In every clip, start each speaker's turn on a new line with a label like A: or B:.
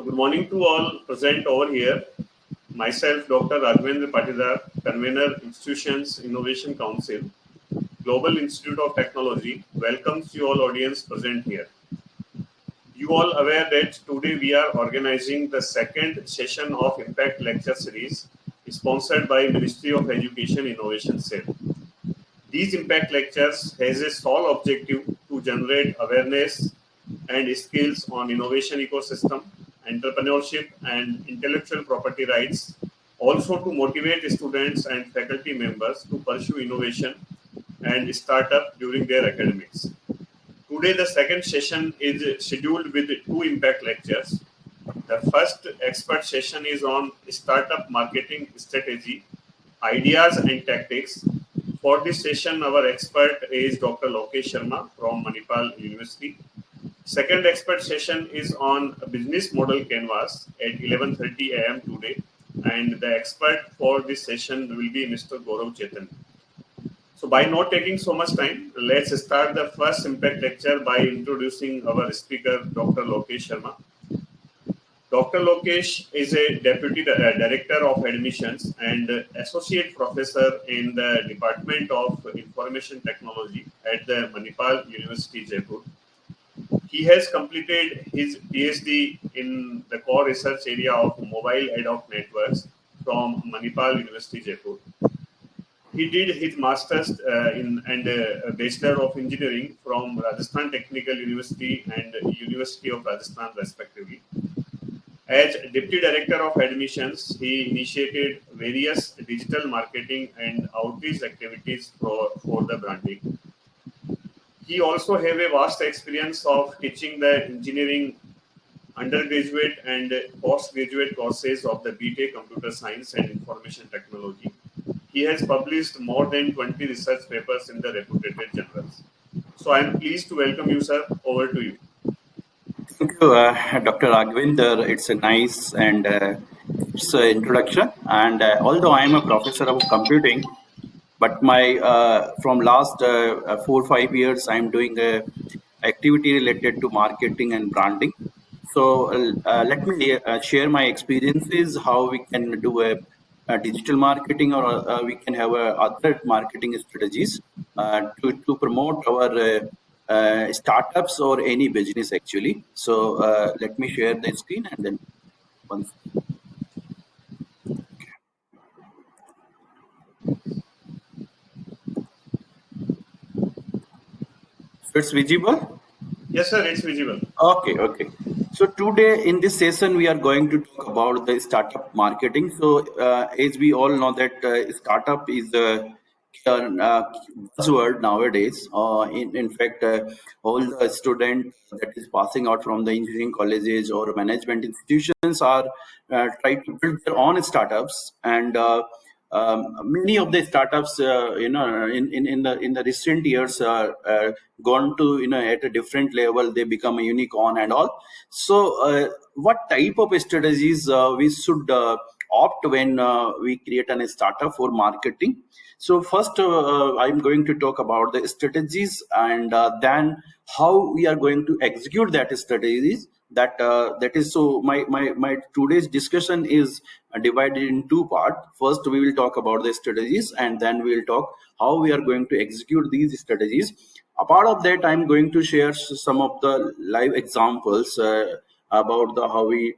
A: good morning to all present over here. Myself, Dr. Raghavendra Patidar, Convener, Institutions Innovation Council, Global Institute of Technology, welcomes you all audience present here. You all aware that today we are organizing the second session of Impact Lecture Series sponsored by Ministry of Education Innovation Cell. These Impact Lectures has a sole objective to generate awareness and skills on innovation ecosystem, entrepreneurship and intellectual property rights, also to motivate students and faculty members to pursue innovation and startup during their academics. Today the second session is scheduled with two impact lectures. The first expert session is on startup marketing strategy, ideas and tactics. For this session, our expert is Dr. Lokesh Sharma from Manipal University. Second expert session is on business model canvas at 11:30 a.m. today, and the expert for this session will be Mr. Gaurav Chetan. So by not taking so much time, let's start the first impact lecture by introducing our speaker, Dr. Lokesh Sharma. Dr. Lokesh is a Deputy Director of Admissions and Associate Professor in the Department of Information Technology at the Manipal University, Jaipur. He has completed his PhD in the core research area of mobile ad hoc networks from Manipal University, Jaipur. He did his master's and a Bachelor of Engineering from Rajasthan Technical University and University of Rajasthan, respectively. As Deputy Director of Admissions, he initiated various digital marketing and outreach activities for the branding. He also have a vast experience of teaching the engineering undergraduate and postgraduate courses of the BTech Computer Science and Information Technology. He has published more than 20 research papers in the reputed journals. So I am pleased to welcome you, sir. Over to you.
B: Thank you, Dr. Raghavendra. It's a nice and it's an introduction. And although I am a professor of computing, but my from last 4 or 5 years, I'm doing a activity related to marketing and branding. So let me share my experiences, how we can do a digital marketing or we can have other marketing strategies to promote our startups or any business actually. So let me share the screen and then once. So it's visible?
A: Yes, sir, it's visible.
B: Okay. So today in this session, we are going to talk about the startup marketing. So as we all know that startup is a buzzword nowadays. In fact, all the students that is passing out from the engineering colleges or management institutions are trying to build their own startups, and many of the startups, in the recent years, gone to at a different level. They become a unicorn and all. So, what type of strategies we should opt when we create a startup for marketing? So first, I'm going to talk about the strategies and then how we are going to execute that strategies. That is so. My today's discussion is divided in two parts. First, we will talk about the strategies, and then we will talk how we are going to execute these strategies. Apart of that, I'm going to share some of the live examples about how we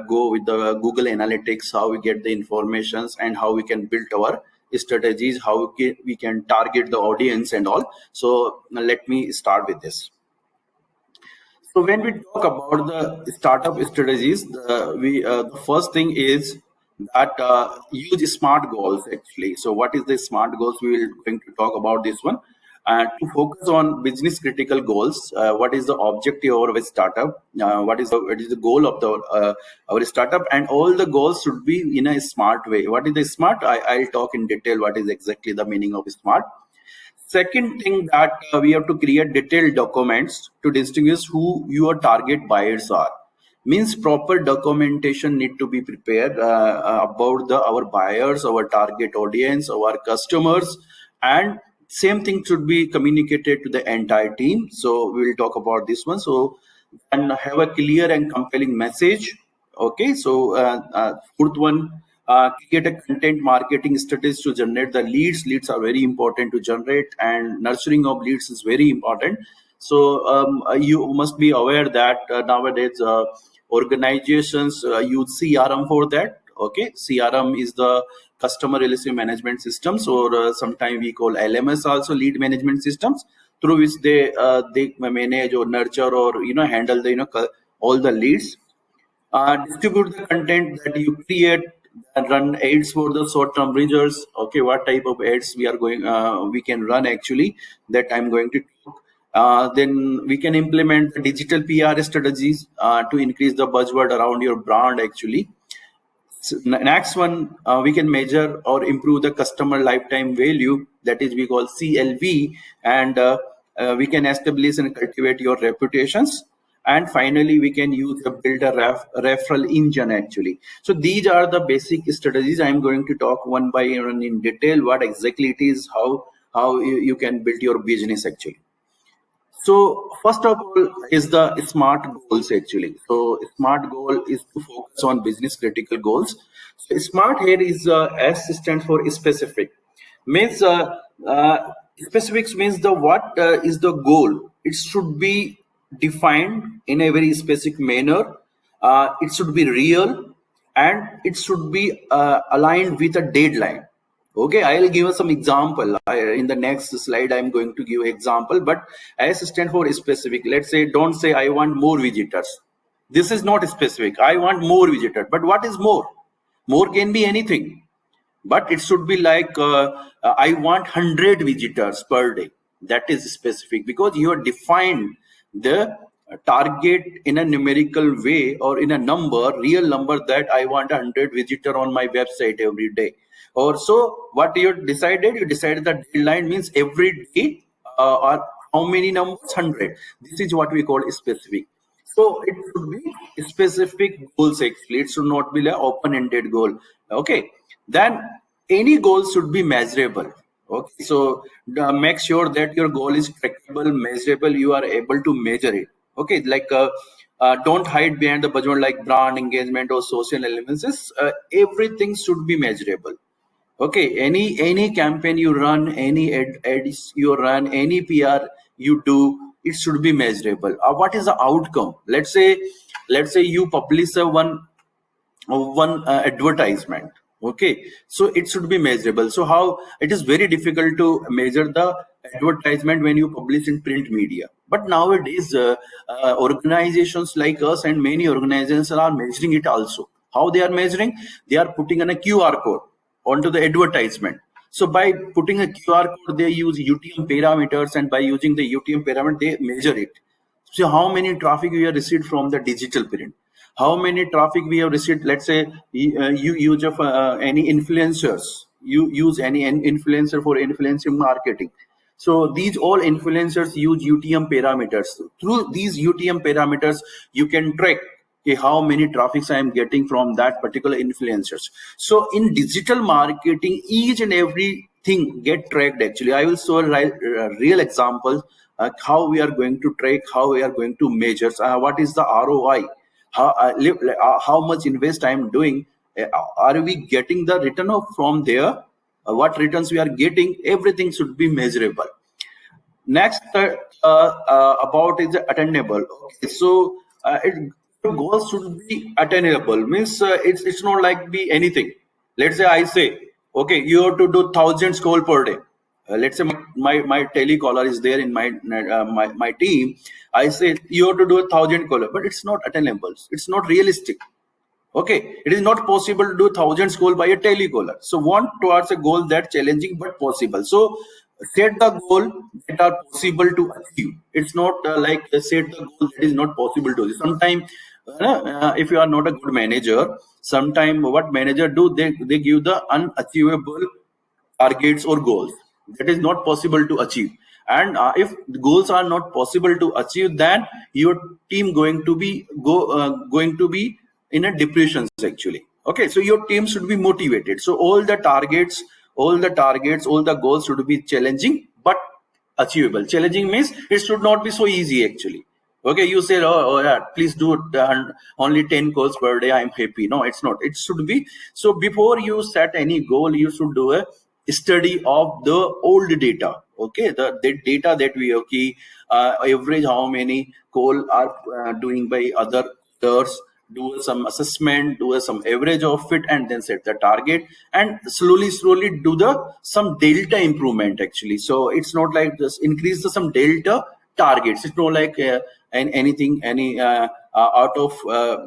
B: go with the Google Analytics, how we get the informations, and how we can build our strategies, how we can target the audience and all. So let me start with this. So when we talk about the startup strategies, the first thing is that use SMART goals actually. So what is the SMART goals? We will going to talk about this one. To focus on business critical goals, what is the objective of a startup? What is the goal of our startup? And all the goals should be in a smart way. What is the SMART? I'll talk in detail what is exactly the meaning of SMART. Second thing that we have to create detailed documents to distinguish who your target buyers are. Means proper documentation need to be prepared about our buyers, our target audience, our customers, and same thing should be communicated to the entire team. So we will talk about this one. So and have a clear and compelling message Okay, so fourth one, create a content marketing strategy to generate the leads. Leads are very important to generate, and nurturing of leads is very important. So you must be aware that nowadays organizations use CRM for that. Okay, CRM is the customer relationship management systems, or sometimes we call LMS also, lead management systems, through which they manage or nurture or handle the all the leads. Distribute the content that you create and run ads for the short-term results. Okay, what type of ads we can run actually, that I'm going to talk. Then we can implement digital PR strategies to increase the buzzword around your brand actually. So next one, we can measure or improve the customer lifetime value, that is we call CLV, and we can establish and cultivate your reputations. And finally, we can use the build a referral engine actually. So these are the basic strategies. I'm going to talk one by one in detail what exactly it is, how you can build your business actually. So first of all is the SMART goals actually. So SMART goal is to focus on business critical goals. So SMART here is S stands for specific. Means specifics means the what is the goal. It should be defined in a very specific manner. It should be real, and it should be aligned with a deadline. Okay, I'll give us some example. In the next slide, I'm going to give example, but S stand for specific. Let's say, don't say I want more visitors. This is not specific. I want more visitors. But what is more? More can be anything. But it should be like, I want 100 visitors per day. That is specific, because you have defined the target in a numerical way or in a number, real number, that I want 100 visitor on my website every day. Or so what you decided that deadline means every day, or how many numbers? 100. This is what we call specific. So it should be specific goals actually. It should not be an open-ended goal. Okay. Then any goal should be measurable. Okay. So make sure that your goal is trackable, measurable. You are able to measure it. Okay. Like don't hide behind the buzzword like brand engagement or social elements. Everything should be measurable. Okay, any campaign you run, any ads you run, any PR you do, it should be measurable. What is the outcome? Let's say you publish one advertisement. Okay, so it should be measurable. So how it is very difficult to measure the advertisement when you publish in print media. But nowadays, organizations like us and many organizations are measuring it also. How they are measuring? They are putting on a QR code onto the advertisement. So by putting a QR code, they use UTM parameters, and by using the UTM parameter, they measure it. So how many traffic we have received from the digital print? How many traffic we have received? Let's say you use of any influencers. You use any influencer for influencer marketing. So these all influencers use UTM parameters. Through these UTM parameters, you can track how many traffics I am getting from that particular influencers. So in digital marketing, each and everything get tracked actually. I will show a real example how we are going to track, how we are going to measure, what is the ROI, how much invest I am doing, are we getting the return from there, what returns we are getting, everything should be measurable. Next about is attainable. Okay, so goals should be attainable, means it's not like be anything. Let's say I say, okay, you have to do 1,000 calls per day. Let's say my telecaller is there in my team. I say you have to do 1,000 calls, but it's not attainable. It's not realistic. Okay, it is not possible to do 1,000 calls by a telecaller. So want towards a goal that challenging but possible. So set the goal that are possible to achieve. It's not like set the goal that is not possible to achieve. Sometimes if you are not a good manager, sometimes what manager do, they give the unachievable targets or goals that is not possible to achieve. And if goals are not possible to achieve, then your team going to be in a depression actually. Okay, so your team should be motivated. So all the targets, all the goals should be challenging but achievable. Challenging means it should not be so easy actually. Okay, you say, oh yeah, please do it, only 10 calls per day, I'm happy. No, it's not. It should be. So before you set any goal, you should do a study of the old data. Okay, the data that we okay, average how many call are doing by others, do some assessment, do some average of it, and then set the target, and slowly do the some delta improvement actually. So it's not like just increase the some delta targets. It's not like anything any out of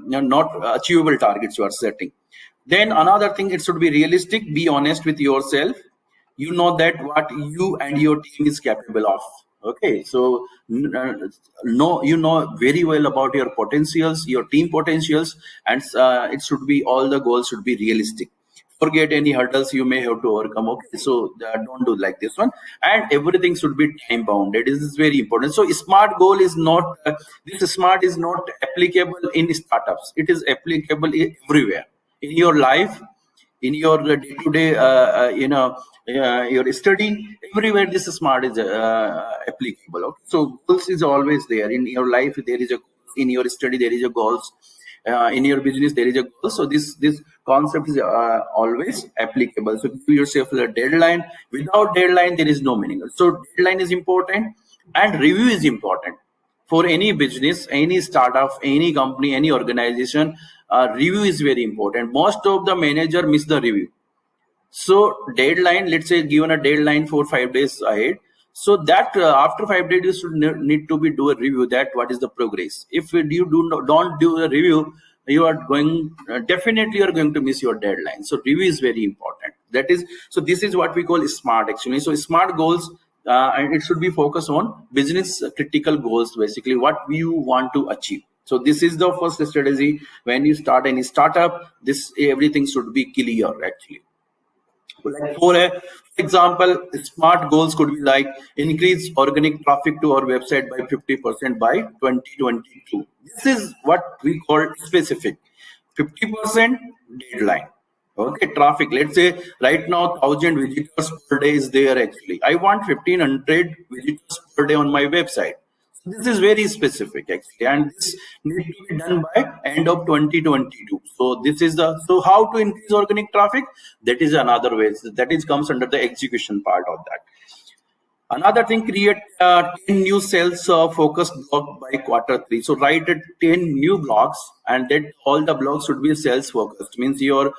B: not achievable targets you are setting. Then another thing, it should be realistic. Be honest with yourself. You know that what you and your team is capable of. Okay, so know, you know very well about your potentials, your team potentials, and it should be, all the goals should be realistic. Forget any hurdles you may have to overcome. Okay, so don't do like this one, and everything should be time bounded. This is very important. So smart goal is not this smart is not applicable in startups. It is applicable everywhere in your life, in your day-to-day, your study, everywhere this smart is applicable. Okay? So goals is always there in your life. There is a, in your study there is a goals. In your business there is a goal. So this concept is always applicable. So give yourself a deadline. Without deadline there is no meaning. So deadline is important, and review is important for any business, any startup, any company, any organization. Review is very important. Most of the manager miss the review. So deadline, let's say given a deadline for 5 days ahead, so that after 5 days you should need to be do a review, that what is the progress. If you don't do a review, you are going definitely you are going to miss your deadline. So review is very important. That is, so this is what we call smart actually. So smart goals, and it should be focused on business critical goals, basically what you want to achieve. So this is the first strategy. When you start any startup, this everything should be clear actually. Like for example, smart goals could be like increase organic traffic to our website by 50% by 2022. This is what we call specific. 50% deadline. Okay, traffic. Let's say right now 1,000 visitors per day is there actually. I want 1,500 visitors per day on my website. This is very specific actually, and this needs to be done by end of 2022. So this is the, so how to increase organic traffic? That is another way. So that is comes under the execution part of that. Another thing, create 10 new sales focused blog by quarter 3. So write 10 new blogs, and that all the blogs should be sales focused. Means your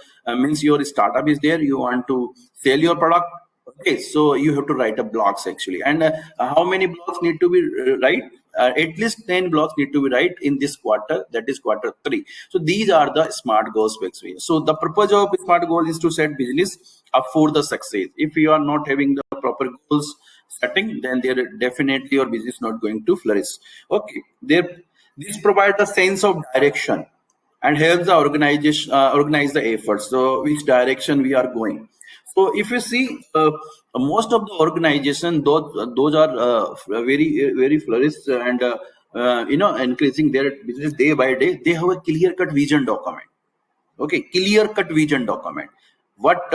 B: startup is there. You want to sell your product. Okay, so you have to write a blogs actually. And how many blogs need to be write? At least 10 blogs need to be write in this quarter. That is quarter 3. So these are the smart goals basically. So the purpose of smart goal is to set business up for the success. If you are not having the proper goals setting, then there definitely your business not going to flourish. Okay, this provides a sense of direction and helps the organization organize the efforts. So which direction we are going. So if you see, most of the organization, those are very flourished and increasing their business day by day. They have a clear cut vision document. Okay, clear cut vision document. What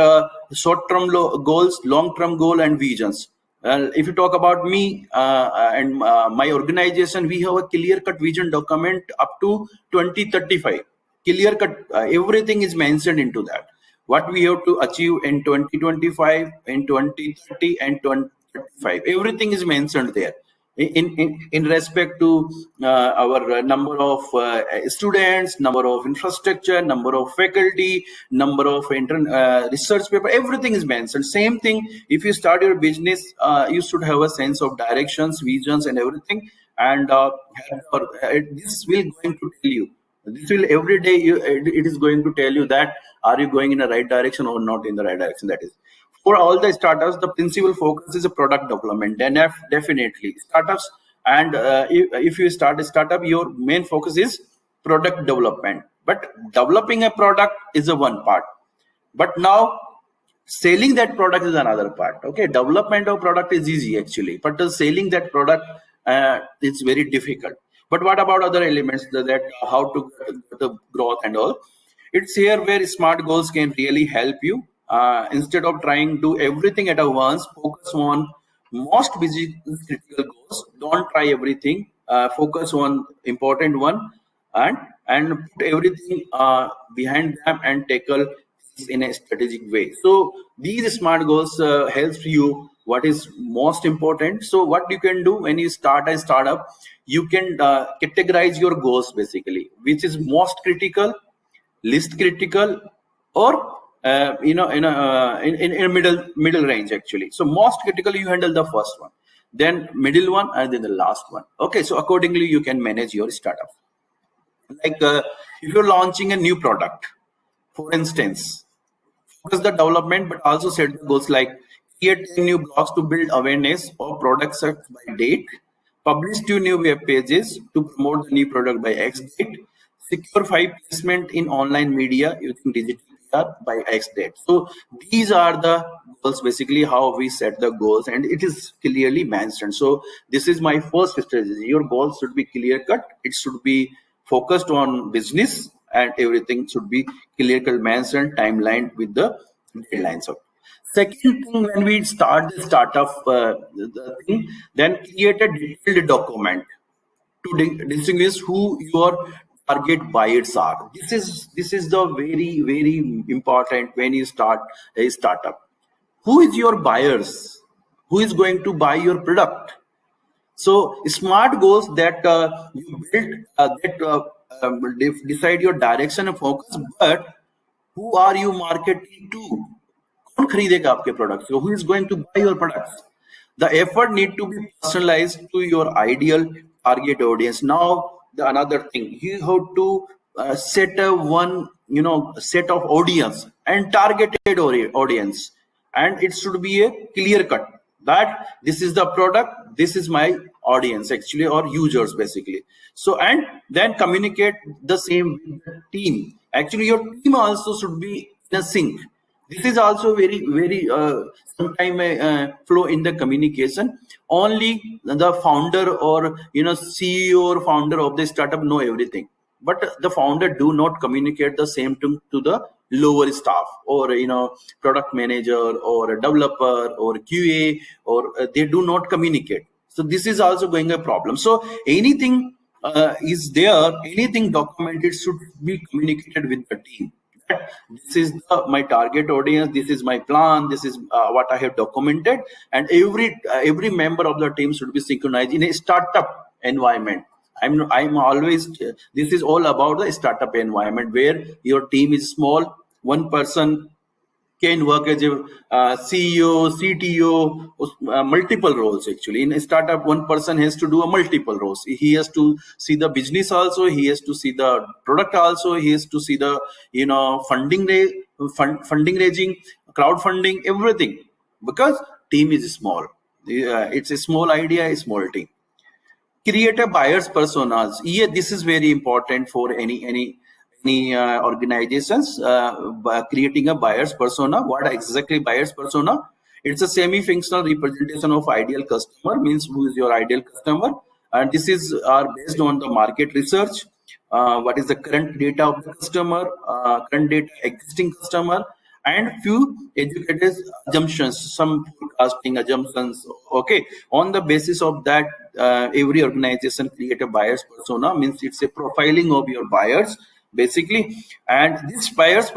B: short term goals, long term goal, and visions. If you talk about me and my organization, we have a clear cut vision document up to 2035. Clear cut, everything is mentioned into that. What we have to achieve in 2025, in 2030, and 2035. Everything is mentioned there. In respect to our number of students, number of infrastructure, number of faculty, number of research paper, everything is mentioned. Same thing, if you start your business, you should have a sense of directions, visions, and everything. And this will going to tell you. This will every day. It is going to tell you that are you going in the right direction or not in the right direction. That is. For all the startups, the principal focus is a product development. Then definitely startups, and if you start a startup, your main focus is product development. But developing a product is a one part. But now selling that product is another part. Okay, development of product is easy actually, but selling that product is very difficult. But what about other elements that how to get the growth and all? It's here where smart goals can really help you. Instead of trying to do everything at once, focus on most business critical goals. Don't try everything. focus on important one, and put everything behind them and tackle in a strategic way. So these smart goals helps you what is most important. So what you can do when you start a startup, you can categorize your goals basically, which is most critical, least critical, or in a middle range actually. So most critical you handle the first one, then middle one, and then the last one. Okay, so accordingly you can manage your startup. Like if you're launching a new product, for instance, focus the development, but also set the goals like create 10 new blogs to build awareness of product search by date, publish 2 new web pages to promote the new product by X date, secure 5 placement in online media using digital PR by X date. So these are the goals, basically how we set the goals, and it is clearly mentioned. So this is my first strategy. Your goals should be clear cut. It should be focused on business, and everything should be clear cut mentioned, timeline with the deadlines. So second thing, when we start the startup the thing, then create a detailed document to distinguish who your target buyers are. This is the very important when you start a startup. Who is your buyers? Who is going to buy your product? So smart goals that you build that decide your direction and focus, but who are you marketing to? कौन खरीदेगा आपके products? Who is going to buy your products? The effort need to be personalized to your ideal target audience. Now the another thing, you have to set a one set of audience and targeted audience, and it should be a clear cut that this is the product, this is my audience actually, or users basically. So and then communicate the same with the team. Actually your team also should be in a sync. This is also very sometime flow in the communication. Only the founder or CEO or founder of the startup know everything, but the founder do not communicate the same to the lower staff, or product manager or a developer or QA, or they do not communicate. So this is also going a problem. So anything is there, anything documented should be communicated with the team. This is my target audience, this is my plan, this is what I have documented, and every member of the team should be synchronized in a startup environment. I'm always, this is all about the startup environment where your team is small. One person can work as a CEO, CTO, multiple roles actually. In a startup, one person has to do a multiple roles. He has to see the business also, he has to see the product also, he has to see the funding raising, crowdfunding, everything, because team is small. It's a small idea, a small team. Create a buyer's personas. Yeah, this is very important for any organizations. By creating a buyer's persona. What exactly buyer's persona? It's a semi-functional representation of ideal customer, means who is your ideal customer, and this is based on the market research. What is the current data of the customer, current data existing customer, and few educated assumptions, some forecasting assumptions. Okay, on the basis of that, every organization create a buyer's persona, means it's a profiling of your buyers basically, and this buyer's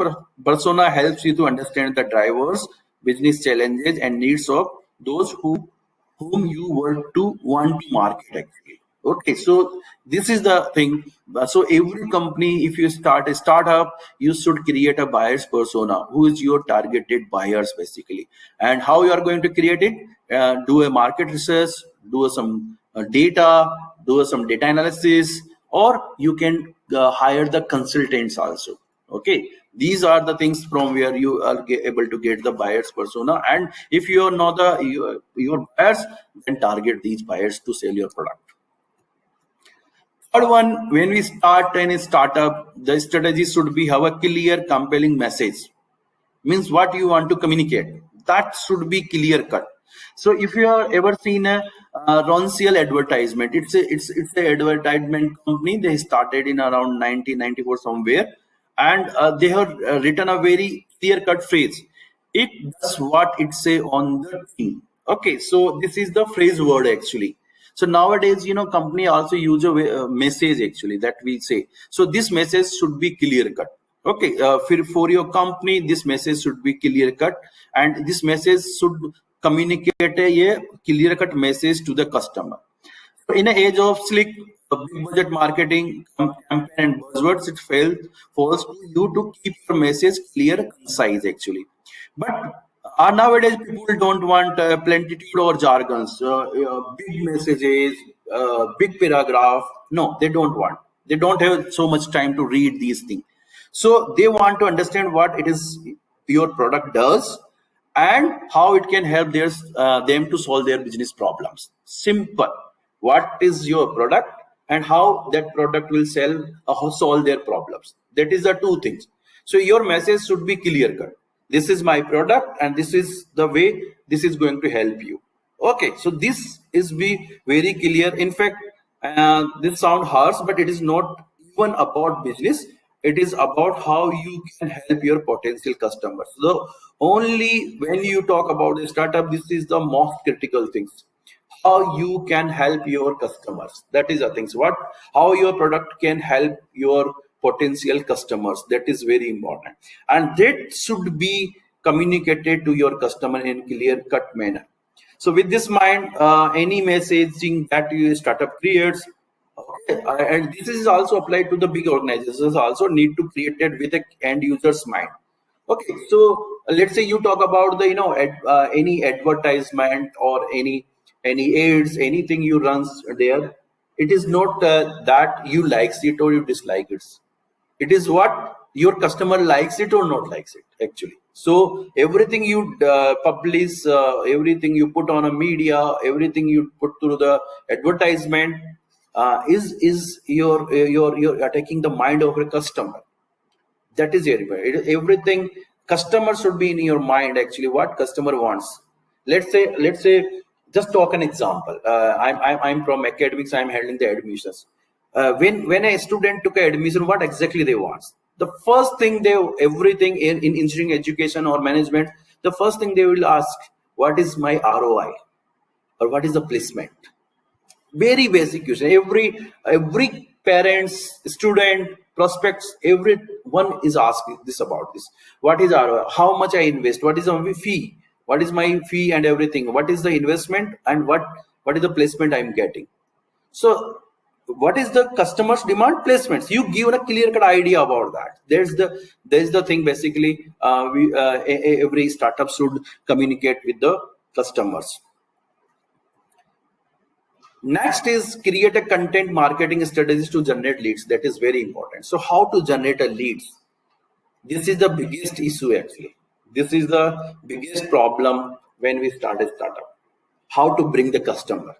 B: persona helps you to understand the drivers, business challenges, and needs of those whom you want to market actually. Okay, so this is the thing. So every company, if you start a startup, you should create a buyer's persona, who is your targeted buyers basically. And how you are going to create it? Do a market research, do some data, do some data analysis, or you can hire the consultants also. Okay, these are the things from where you are able to get the buyer's persona. And if you are not your buyers, then target these buyers to sell your product. Third one, when we start any startup, the strategy should be have a clear, compelling message. Means what you want to communicate. That should be clear cut. So if you have ever seen a Ronseal advertisement, it's a advertisement company. They started in around 1994 somewhere, and they have written a very clear cut phrase. It does what it say on the thing. Okay, so this is the phrase word actually. So nowadays, company also use a message actually that we say. So this message should be clear cut. Okay, for your company, this message should be clear cut, and this message should communicate a clear cut message to the customer. In an age of slick, big budget marketing, campaign and buzzwords, it falls to you to keep your message clear, concise actually. But nowadays, people don't want plentitude or jargons, big messages, big paragraph. No, they don't want. They don't have so much time to read these things. So they want to understand what it is your product does and how it can help them to solve their business problems. Simple. What is your product and how that product will solve their problems. That is the two things. So your message should be clear cut. This is my product and this is the way this is going to help you. Okay, so this is be very clear. In fact, this sound harsh, but it is not even about business. It is about how you can help your potential customers. So only when you talk about a startup, this is the most critical things. How you can help your customers. That is the things. How your product can help your potential customers. That is very important. And that should be communicated to your customer in clear cut manner. So with this mind, any messaging that your startup creates, okay, and this is also applied to the big organizations, also need to create it with an end user's mind. Okay, so let's say you talk about the any advertisement or any ads, anything you runs there. It is not that you likes it or you dislike it. It is what your customer likes it or not likes it actually. So everything you publish, everything you put on a media, everything you put through the advertisement is you're attacking the mind of a customer. That is everything. Customer should be in your mind actually. What customer wants. Let's say just talk an example. I'm from academics. I'm handling the admissions. When a student took an admission, what exactly they want? The first thing everything in engineering education or management, the first thing they will ask, what is my ROI or what is the placement? Very basic question. Every parents, student, prospects, everyone is asking this about this. What is ROI? How much I invest? What is my fee? What is my fee and everything? What is the investment and what is the placement I'm getting? So what is the customer's demand? Placements. You give a clear-cut idea about that. There's the thing basically. Every startup should communicate with the customers. Next is create a content marketing strategies to generate leads. That is very important. So how to generate a leads? This is the biggest issue actually. This is the biggest problem when we start a startup. How to bring the customer.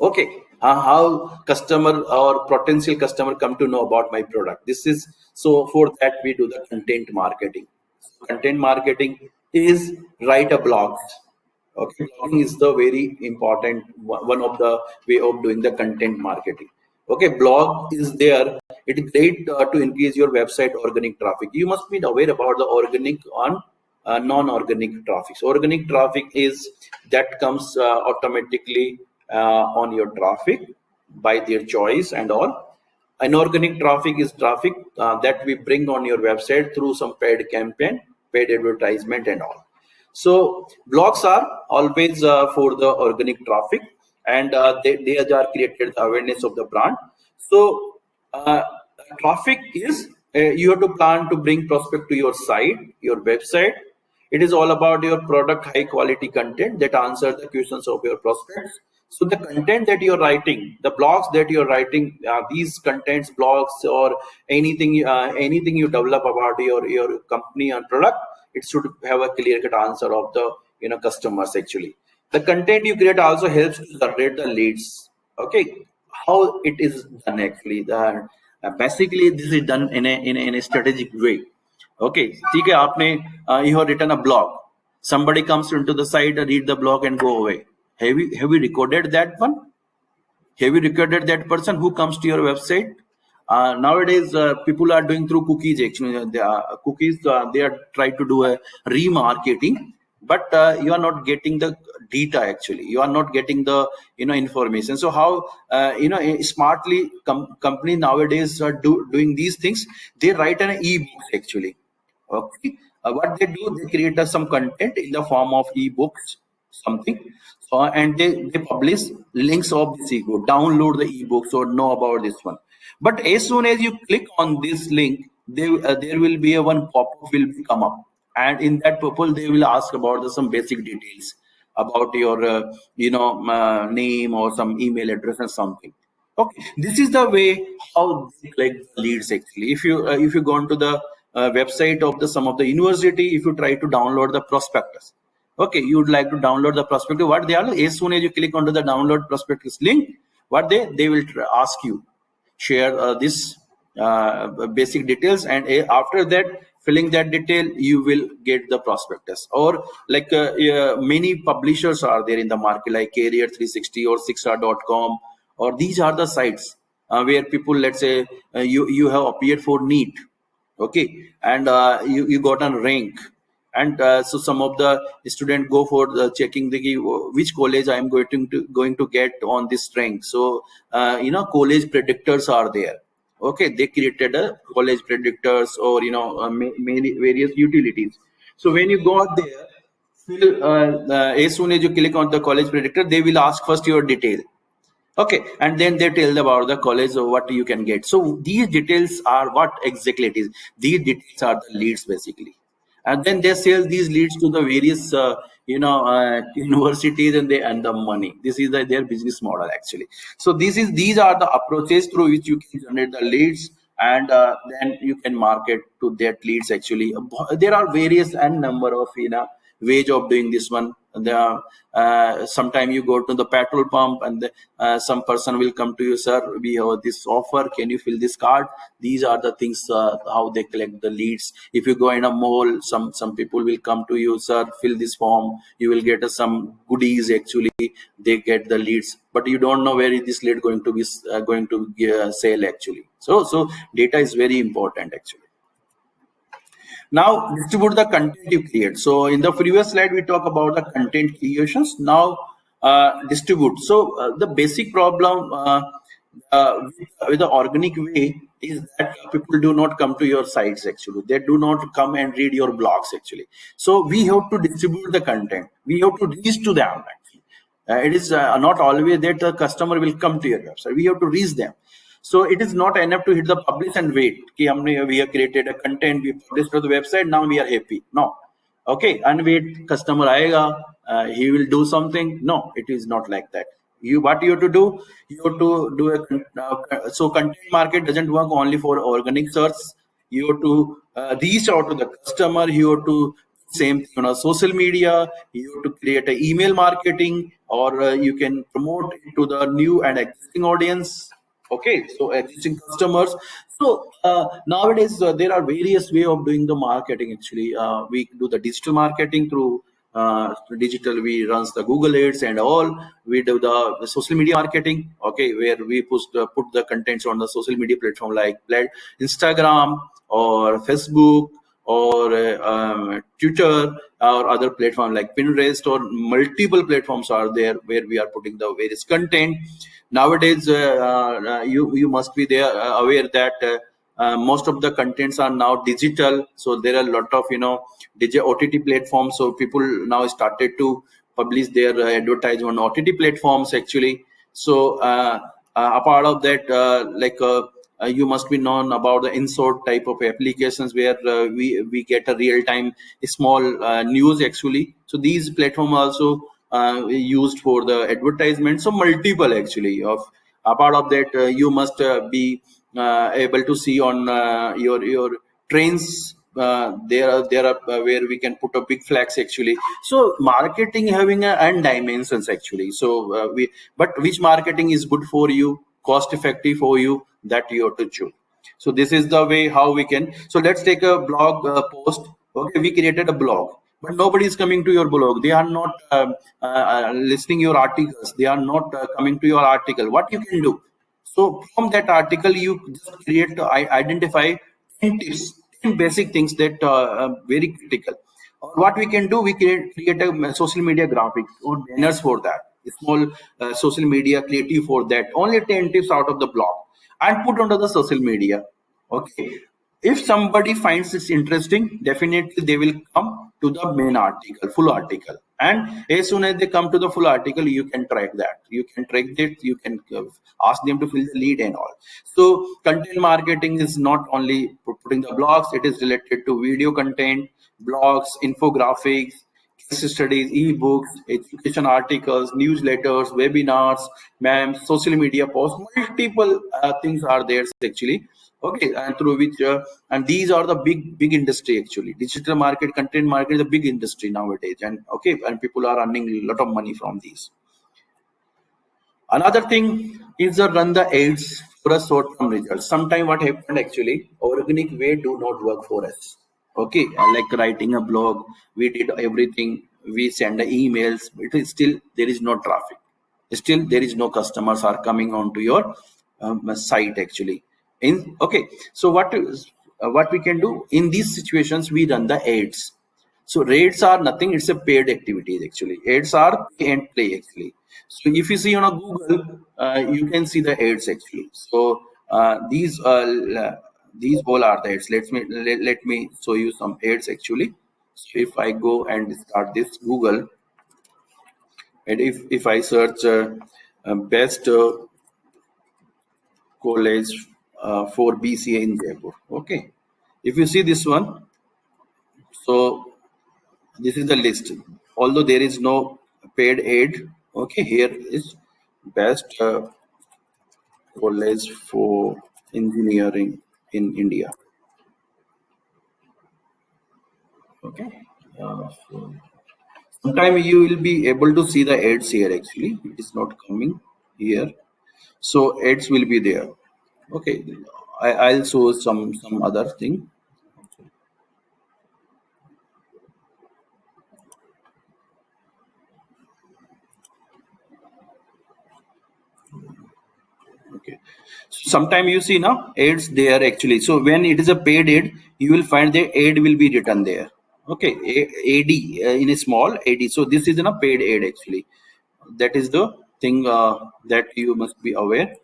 B: Okay, how customer or potential customer come to know about my product. This is so for that we do the content marketing. Content marketing is write a blog. Okay, blogging is the very important one of the way of doing the content marketing. Okay, blog is there. It is great to increase your website organic traffic. You must be aware about the organic on non-organic traffic. So organic traffic is that comes automatically on your traffic by their choice and all. Inorganic traffic is traffic that we bring on your website through some paid campaign, paid advertisement and all. So blogs are always for the organic traffic, and they are created awareness of the brand. So traffic is you have to plan to bring prospect to your site, your website. It is all about your product, high quality content that answer the questions of your prospects. So the content that you're writing, the blogs that you're writing, these contents, blogs or anything you develop about your company and product, it should have a clear-cut answer of the customers actually. The content you create also helps to generate the leads. Okay, how it is done actually? Basically, this is done in a strategic way. Okay, ठीक है आपने you have written a blog. Somebody comes into the site, read the blog and go away. Have you recorded that one? Have you recorded that person who comes to your website? Nowadays, people are doing through cookies. Actually, cookies they are trying to do a remarketing. but you are not getting the data actually. You are not getting the information. So how smartly company nowadays are doing these things. They write an e-books actually. Okay, what they do, they create some content in the form of e-books, something, and they publish links of this ebook. Download the ebooks or know about this one. But as soon as you click on this link, there will be a one pop-up will come up, and in that pop-up they will ask about some basic details about your name or some email address or something. Okay, this is the way how they collect leads actually. If you go into the website of the some of the university, if you try to download the prospectus, okay, you would like to download the prospectus. What they are, as soon as you click onto the download prospectus link, what they will ask you, share this basic details, and after that, filling that detail, you will get the prospectus. Or like many publishers are there in the market, like career 360 or 6star.com, or these are the sites where people, let's say you have appeared for NEET, okay, and you got a rank, and so some of the student go for checking the which college I am going to get on this rank. So college predictors are there. Okay, they created a college predictors, or many various utilities. So when you go out there, as soon as you click on the college predictor, they will ask first your detail. Okay, and then they tell about the college or what you can get. So these details are what exactly it is. These details are the leads basically, and then they sell these leads to the various universities, and they earn the money. This is their business model actually. So these are the approaches through which you can generate the leads, and then you can market to that leads actually. There are various and number of ways of doing this one. There are sometime you go to the petrol pump, and some person will come to you, sir, we have this offer, can you fill this card? These are the things how they collect the leads. If you go in a mall, some people will come to you, sir, fill this form, you will get some goodies actually. They get the leads, but you don't know where is this lead going to be sell actually. So data is very important actually. Now distribute the content you create. So in the previous slide we talk about the content creations. Now distribute. So the basic problem with the organic way is that people do not come to your sites actually. They do not come and read your blogs actually. So we have to distribute the content. We have to reach to them actually. It is not always that the customer will come to your website. We have to reach them. So it is not enough to hit the publish and wait. We have created a content, we published to the website, now we are happy. No. Okay, and wait, customer aayega, he will do something. No, it is not like that. What you have to do? You have to do so content market doesn't work only for organic search. You have to reach out to the customer. You have to same thing on social media. You have to create an email marketing, or you can promote it to the new and existing audience. Okay, so existing customers. So nowadays there are various way of doing the marketing actually. We do the digital marketing through digital. We runs the Google ads and all. We do the social media marketing, okay, where we put the contents on the social media platform like Instagram or Facebook or Twitter or other platform like Pinterest, or multiple platforms are there where we are putting the various content. Nowadays, you must be there aware that most of the contents are now digital. So there are a lot of digital OTT platforms. So people now started to publish their advertisement on OTT platforms actually. So a part of that, you must be known about the insert type of applications where we get a real time small news actually. So these platforms also used for the advertisement. So multiple actually of a part of that, you must be able to see on your trains. There are where we can put a big flags actually. So marketing having and dimensions actually. So but which marketing is good for you, cost effective for you, that you have to choose. So this is the way how we can. So let's take a blog post. Okay, we created a blog, but nobody is coming to your blog. They are not listening your articles. They are not coming to your article. What you can do? So from that article, you just identify 10 tips, 10 basic things that are very critical. Or what we can do, we can create a social media graphics or banners for that, a small social media creative for that. Only 10 tips out of the blog and put onto the social media. Okay. If somebody finds this interesting, definitely they will come to the main article, full article. And as soon as they come to the full article, you can track that. You can track it. You can ask them to fill the lead and all. So content marketing is not only putting the blogs, it is related to video content, blogs, infographics, case studies, e-books, education articles, newsletters, webinars, memes, social media posts. Multiple things are there actually. Okay, and through which and these are the big industry actually. Digital market, content market is a big industry nowadays, and okay, and people are earning a lot of money from these. Another thing is the run the ads for a short-term result. Sometimes what happened actually, organic way do not work for us. Okay, like writing a blog, we did everything, we send the emails, it is still there is no traffic. Still there is no customers are coming onto your site actually. In okay, so what we can do in these situations, we run the ads. So rates are nothing, it's a paid activities actually. Ads are pay and play actually. So if you see on a Google, you can see the ads actually. So these all are the ads. Let me show you some ads actually. So if I go and start this Google, and if I search best college for BCA in Jaipur, okay. If you see this one, so this is the list. Although there is no paid aid, okay, here is best college for engineering in India. Okay. So sometime you will be able to see the ads here actually. It is not coming here. So ads will be there. Okay. I'll show some other thing. Okay. So sometime you see now ads there actually. So when it is a paid ad, you will find the ad will be written there. Okay, AD in a small AD. So this is a paid ad actually. That is the thing that you must be aware.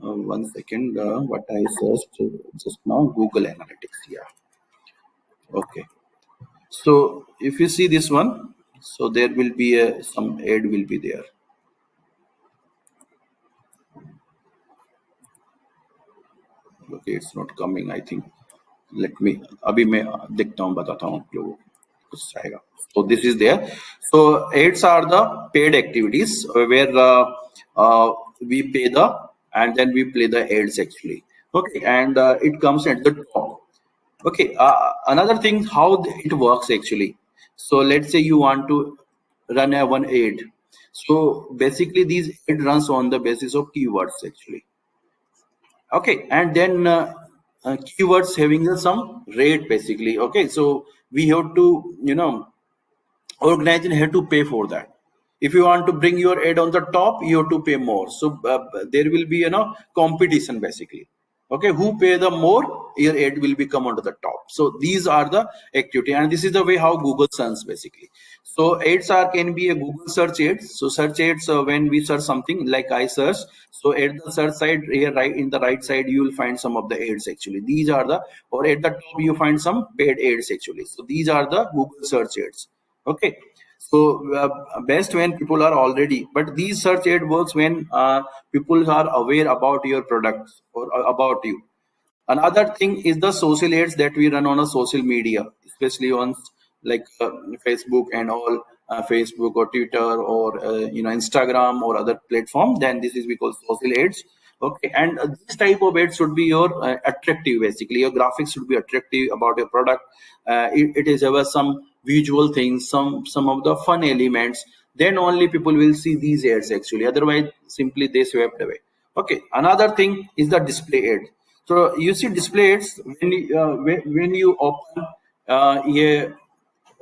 B: One second, what I searched just now, Google Analytics. Yeah. Okay. So if you see this one, so there will be some ad will be there. Okay, it's not coming. I think. Let me. अभी मैं देखता हूँ बताता हूँ आप लोगों को कुछ आएगा. So this is there. So ads are the paid activities where we pay the and then we play the ads actually. Okay, and it comes at the top. Okay, another thing how it works actually. So let's say you want to run a one ad. So basically these ad runs on the basis of keywords actually. Okay, and then keywords having some rate basically. Okay, so we have to organization have to pay for that. If you want to bring your ad on the top, you have to pay more. So there will be competition basically. Okay, who pay the more, your ad will become onto the top. So these are the activity, and this is the way how Google searches basically. So ads are can be a Google search ads. So search ads when we search something like I search. So at the search side here, right in the right side, you will find some of the ads actually. These are the or at the top you find some paid ads actually. So these are the Google search ads. Okay. So best when people are already, but these search ad works when people are aware about your products or about you. Another thing is the social ads that we run on a social media, especially on like Facebook and all, Facebook or Twitter or Instagram or other platform. Then this is we call social ads. Okay, and this type of ads should be your attractive. Basically, your graphics should be attractive about your product. It is ever some visual things, some of the fun elements. Then only people will see these ads actually. Otherwise, simply they swept away. Okay, another thing is the display ad. So you see display ads when you open a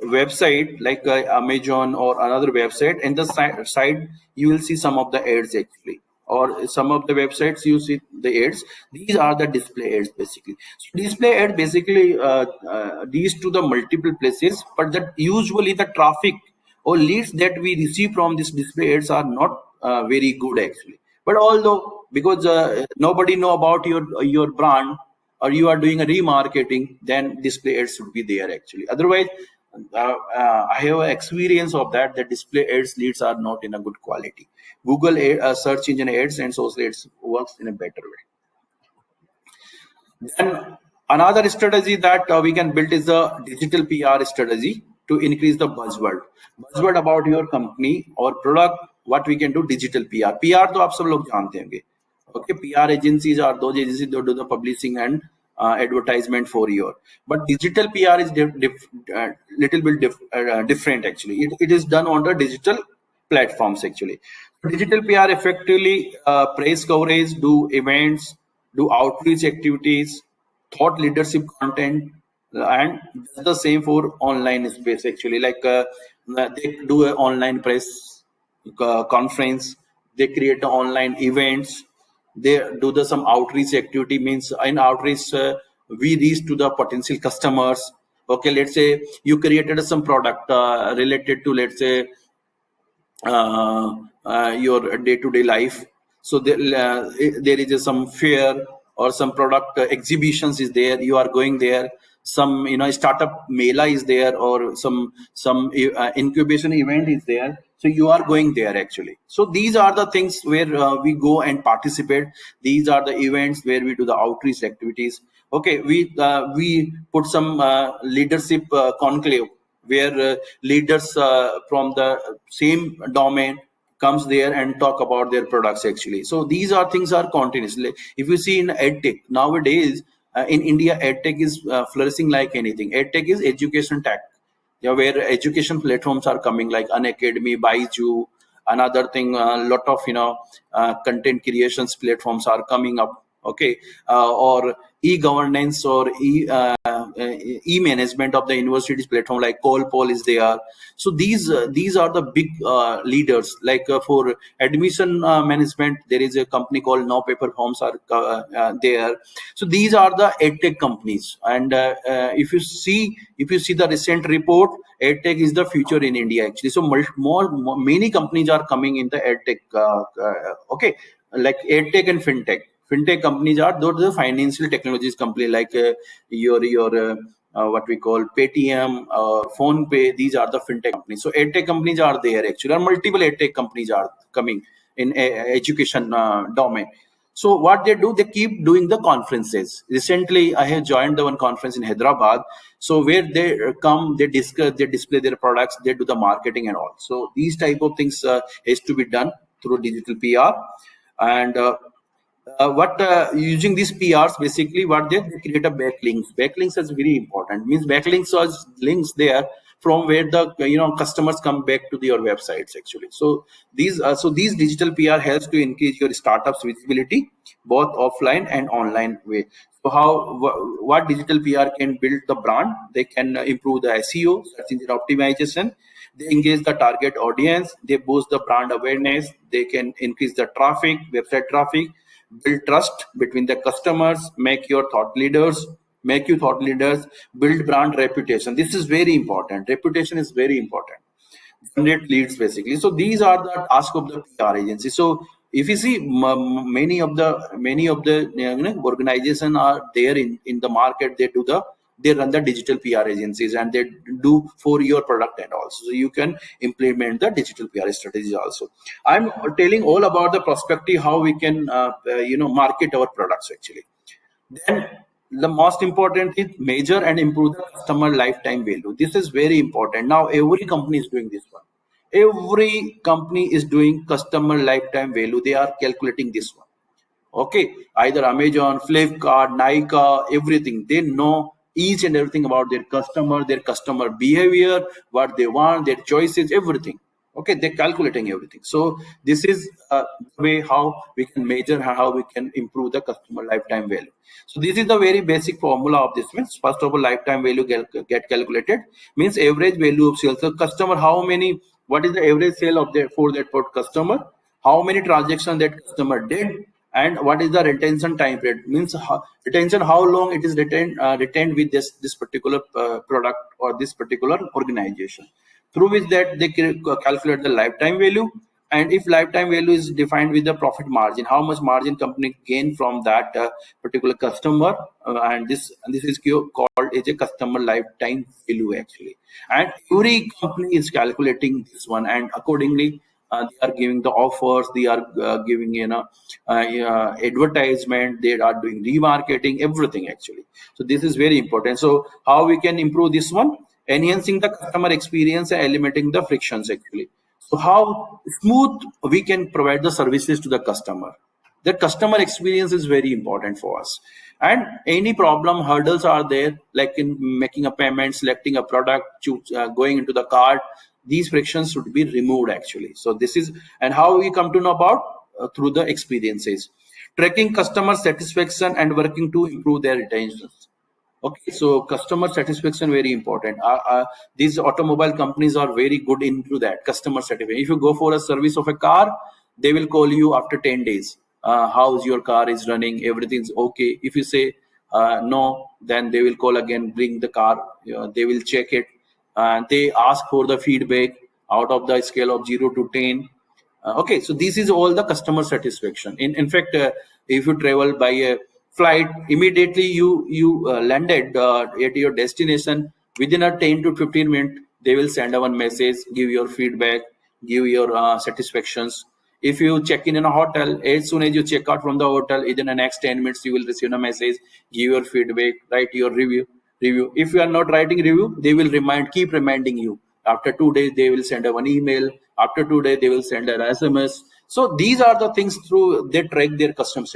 B: website like Amazon or another website, and the side you will see some of the ads actually. or some of the websites you see the ads. These are the display ads basically. So display ad basically leads to the multiple places, but that usually the traffic or leads that we receive from this display ads are not very good actually. But although because nobody know about your brand, or you are doing a remarketing, then display ads should be there actually. Otherwise, I have experience of that. The display ads leads are not in a good quality. Google search engine ads and social ads works in a better way. Then another strategy that we can build is a digital PR strategy to increase the buzzword. Buzzword about your company or product. What we can do, digital PR. PR तो आप सब लोग जानते होंगे. Okay, PR agencies are those agencies that do the publishing and advertisement for your. But digital PR is little bit different actually. It is done on the digital platforms actually. Digital PR effectively press coverage, do events, do outreach activities, thought leadership content, and the same for online space actually. Like they do an online press conference, they create online events, they do the some outreach activity. Means in outreach we reach to the potential customers. Okay, let's say you created some product related to, let's say, your day-to-day life. So there is some fair or some product exhibitions is there. You are going there. Some startup mela is there, or some incubation event is there. So you are going there actually. So these are the things where we go and participate. These are the events where we do the outreach activities. Okay, we put some leadership conclave where leaders from the same domain comes there and talk about their products actually. So these are things are continuously. If you see in edtech nowadays, in India, edtech is flourishing like anything. Edtech is education tech, where education platforms are coming like Unacademy, Baiju, another thing, a lot of content creations platforms are coming up. Okay, or e-governance or e-management of the universities platform like Colpol is there. So these are the big leaders. Like for admission management, there is a company called No Paper Forms are there. So these are the edtech companies. And if you see the recent report, edtech is the future in India actually. So many companies are coming in the edtech. Okay, like edtech and fintech. Fintech companies are those the financial technologies company like your what we call Paytm or PhonePe. These are the fintech companies. So edtech companies are there actually, and multiple edtech companies are coming in education domain. So what they do, they keep doing the conferences. Recently, I have joined the one conference in Hyderabad. So where they come, they discuss, they display their products, they do the marketing and all. So these type of things has to be done through digital PR. And using these PRs, basically what they create a backlinks. Backlinks is very important. Means backlinks are links there from where the customers come back to your websites actually. So these digital PR helps to increase your startup's visibility both offline and online way. So what digital PR can build the brand? They can improve the SEO, search engine optimization. They engage the target audience. They boost the brand awareness. They can increase the traffic, website traffic, build trust between the customers, make you thought leaders, build brand reputation. This is very important. Reputation is very important. Generate leads basically. So these are the tasks of the PR agency. So if you see many of the organization are there in the market, they run the digital PR agencies and they do for your product and also. So you can implement the digital PR strategies also. I'm telling all about the perspective how we can market our products actually. Then the most important is measure and improve the customer lifetime value. This is very important. Now every company is doing this one. Every company is doing customer lifetime value. They are calculating this one. Okay, either Amazon, Flipkart, Nika, everything. They know each and everything about their customer behavior, what they want, their choices, everything. Okay, they're calculating everything. So this is the way how we can measure how we can improve the customer lifetime value. So this is the very basic formula of this. Means first of all, lifetime value get calculated. Means average value of sales. So customer, what is the average sale of for that customer? how many transactions that customer did, and what is the retention time period. Means retention, how long it is retained with this particular product or this particular organization. Through which that they calculate the lifetime value, and if lifetime value is defined with the profit margin, how much margin company gain from that particular customer, and this is called as a customer lifetime value actually. And every company is calculating this one, and accordingly they are giving the offers, they are giving advertisement, they are doing remarketing, everything actually. So this is very important. So how we can improve this one? Enhancing the customer experience and eliminating the frictions actually. So how smooth we can provide the services to the customer. The customer experience is very important for us. And any problem hurdles are there, like in making a payment, selecting a product, going into the cart, these frictions should be removed actually. So this is, and how we come to know about through the experiences, tracking customer satisfaction and working to improve their retentions. Okay, so customer satisfaction very important. These automobile companies are very good into that customer satisfaction. If you go for a service of a car, they will call you after 10 days. How's your car is running? Everything's okay. If you say no, then they will call again, bring the car. They will check it. They ask for the feedback out of the scale of 0 to 10. Okay, so this is all the customer satisfaction. In fact, if you travel by a flight, immediately you landed at your destination, within a 10 to 15 minutes they will send one message, give your feedback, give your satisfactions. If you check in a hotel, as soon as you check out from the hotel, within the next 10 minutes you will receive a message, give your feedback, write your review. If you are not writing review, they will keep reminding you. After 2 days they will send one email, after 2 days they will send an SMS. So these are the things through they track their customer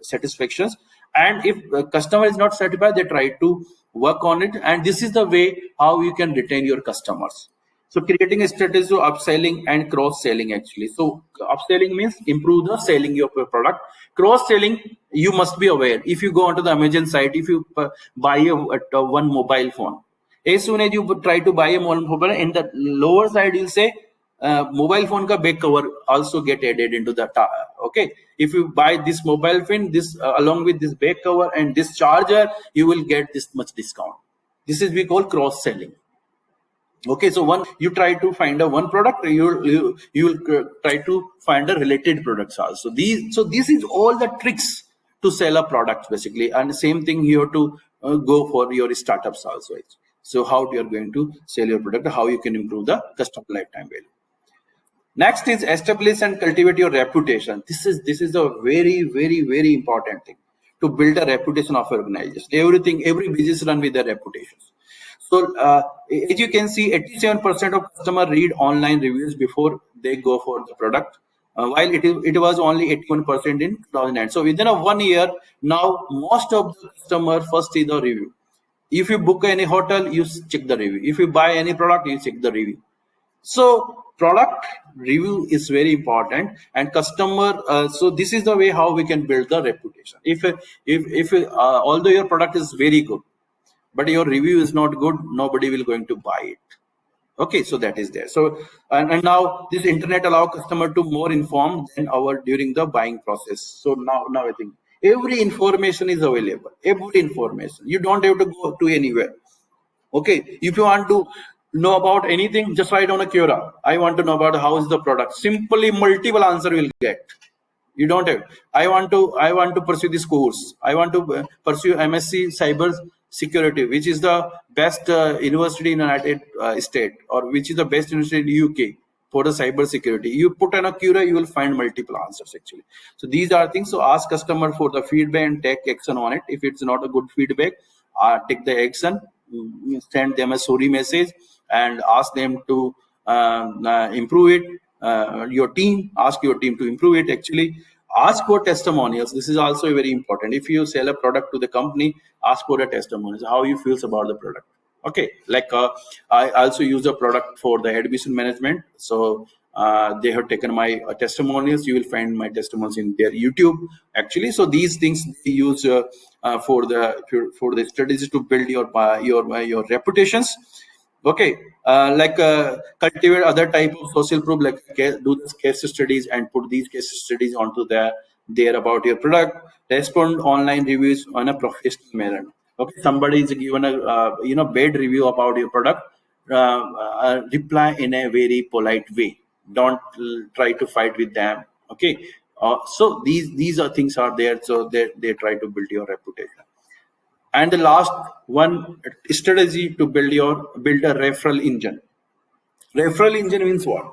B: satisfactions. And if the customer is not satisfied, they try to work on it. And this is the way how you can retain your customers. So creating a strategy of upselling and cross-selling actually. So upselling means improve the selling of your product. Cross-selling, you must be aware. If you go onto the Amazon site, if you buy one mobile phone, as soon as you try to buy a mobile phone, in the lower side you'll say mobile phone ka back cover also get added into the okay. If you buy this mobile phone, this along with this back cover and this charger, you will get this much discount. This is we call cross-selling. Okay, so one you try to find a one product, you will try to find a related products also. This is all the tricks to sell a product basically, and same thing here to go for your startups also. So how you are going to sell your product, how you can improve the customer lifetime value. Next is establish and cultivate your reputation. This is a very, very, very important thing to build a reputation of your organization. Every business run with their reputations. So as you can see, 87% of customers read online reviews before they go for the product, while it was only 81% in 2009. So within 1 year, now most of the customers first see the review. If you book any hotel, you check the review. If you buy any product, you check the review. So product review is very important, and customer. So this is the way how we can build the reputation. If although your product is very good, but your review is not good, nobody will going to buy it. Okay, so that is there. So and now this internet allow customer to more informed than our during the buying process. So now I think every information is available. Every information, you don't have to go to anywhere. Okay, if you want to know about anything, just write on a Quora. I want to know about how is the product. Simply multiple answer will get. You don't have. I want to pursue this course. I want to pursue MSc Cyber Security, which is the best university in the United States, or which is the best university in the UK for the cyber security. You put on a Quora, you will find multiple answers actually. So these are things. So ask customer for the feedback and take action on it. If it's not a good feedback, take the action. Send them a sorry message and ask them to improve it. Ask your team to improve it actually. Ask for testimonials. This is also very important. If you sell a product to the company, ask for a testimonials, how you feels about the product. Okay, like I also use a product for the admission management. So they have taken my testimonials. You will find my testimonials in their YouTube actually. So these things they use for the strategies to build your reputations. Okay, cultivate other type of social proof, like do the case studies and put these case studies onto there about your product. Respond online reviews on a professional manner. Okay, somebody is given a bad review about your product. Reply in a very polite way. Don't try to fight with them. Okay, so these are things are there, so they try to build your reputation. And the last one strategy to build a referral engine. Referral engine means what?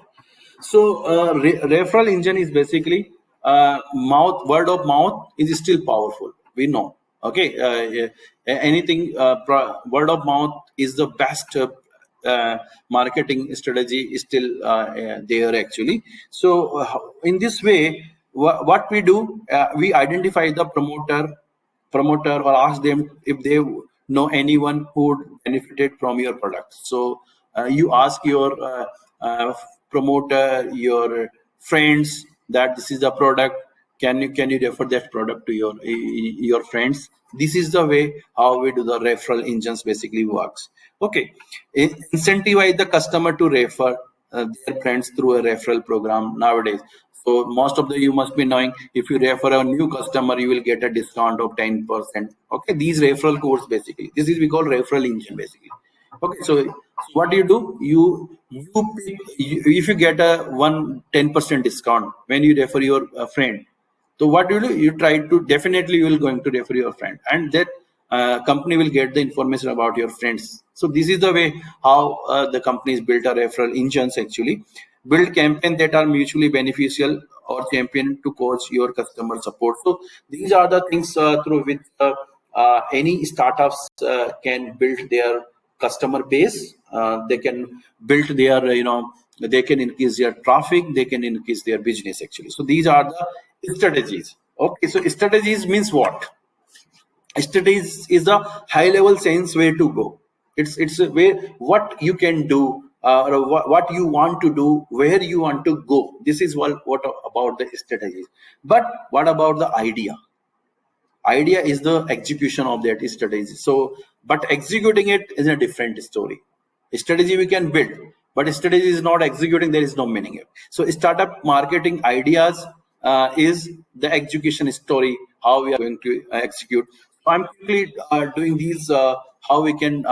B: So referral engine is basically word of mouth is still powerful. We know. Okay, anything word of mouth is the best marketing strategy is still there actually. So in this way, what we do, we identify the promoter or ask them if they know anyone who would benefited from your product. So you ask your promoter, your friends that this is the product. Can you refer that product to your friends? This is the way how we do the referral engines basically works. Okay, incentivize the customer to refer their friends through a referral program nowadays. So most of the you must be knowing, if you refer a new customer, you will get a discount of 10%. Okay, these referral codes basically. This is we call referral engine basically. Okay, so what do? If you get a 10% discount when you refer your friend, so what do? You try to definitely you will going to refer your friend, and that company will get the information about your friends. So this is the way how the companies build a referral engines actually. Build campaigns that are mutually beneficial or champion to coach your customer support. So these are the things through which any startups can build their customer base. They can build their they can increase their traffic, they can increase their business actually. So these are the strategies. Okay, so strategies means what? Strategies is a high level sense way to go. It's a way what you can do, or what you want to do, where you want to go. This is what about the strategies. But what about the idea is the execution of that strategy. So but executing it is a different story. Strategy we can build, but strategy is not executing, there is no meaning. So startup marketing ideas is the execution story, how we are going to execute. So I'm quickly doing these how we can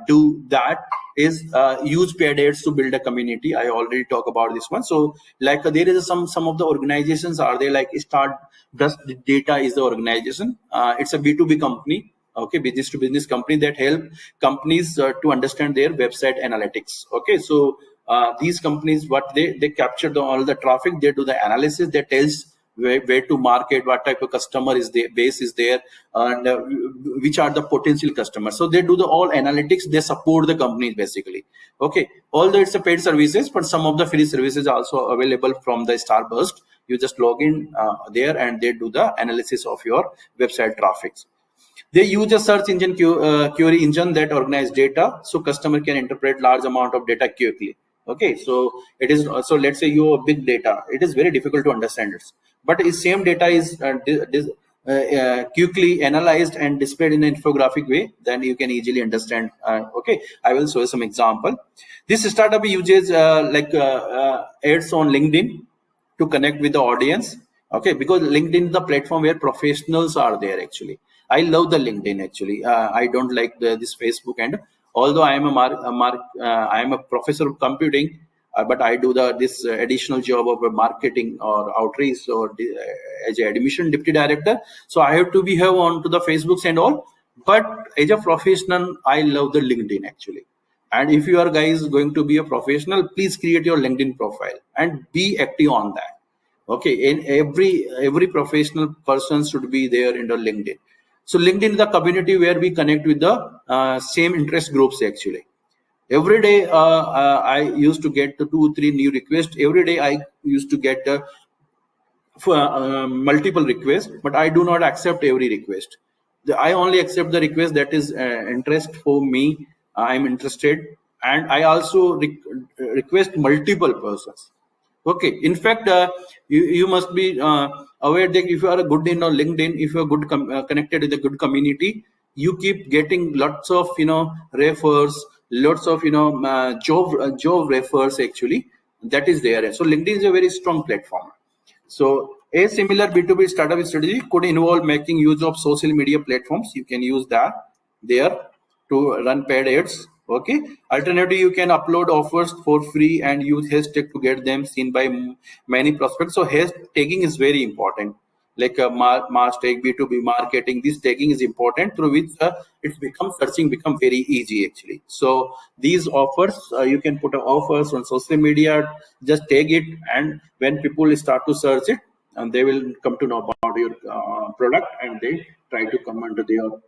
B: do that is use paid ads to build a community. I already talked about this one. So like there is some of the organizations are there, like Start Just Data is the organization. It's a B2B company. Okay, business to business company that help companies to understand their website analytics. Okay, so these companies, what they capture all the traffic, they do the analysis, that tells where to market, what type of customer is there, base is there, and which are the potential customers. So they do the all analytics, they support the companies basically. Okay, although it's a paid services, but some of the free services are also available from the Starburst. You just log in there and they do the analysis of your website traffics. They use a search engine query engine that organize data, so customer can interpret large amount of data quickly. Okay, so it is, so let's say you have big data, it is very difficult to understand it, but if same data is quickly analyzed and displayed in an infographic way, then you can easily understand. Okay, I will show you some example. This startup uses ads on LinkedIn to connect with the audience. Okay, because LinkedIn is the platform where professionals are there actually. I love the LinkedIn actually. I don't like this Facebook. And although I am I am a professor of computing, but I do this additional job of marketing or outreach or as an admission deputy director. So I have to be here on to the Facebooks and all. But as a professional, I love the LinkedIn actually. And if you are guys going to be a professional, please create your LinkedIn profile and be active on that. Okay, in every professional person should be there in the LinkedIn. So LinkedIn is the community where we connect with the same interest groups actually. Every day I used to get 2-3 new requests. Every day I used to get multiple requests, but I do not accept every request. I only accept the request that is interest for me. I'm interested, and I also request multiple persons. Okay, in fact, you must be aware that if you are a good in LinkedIn, if you are good connected with a good community, you keep getting lots of refers, lots of job refers actually, that is there. So LinkedIn is a very strong platform. So a similar B2B startup strategy could involve making use of social media platforms. You can use that there to run paid ads. Okay. Alternatively, you can upload offers for free and use hashtag to get them seen by many prospects. So hashtagging is very important. Like mass tag, B2B marketing, this tagging is important, through which it's become searching become very easy actually. So these offers, you can put offers on social media, just tag it, and when people start to search it, and they will come to know about your product, and they try to come under your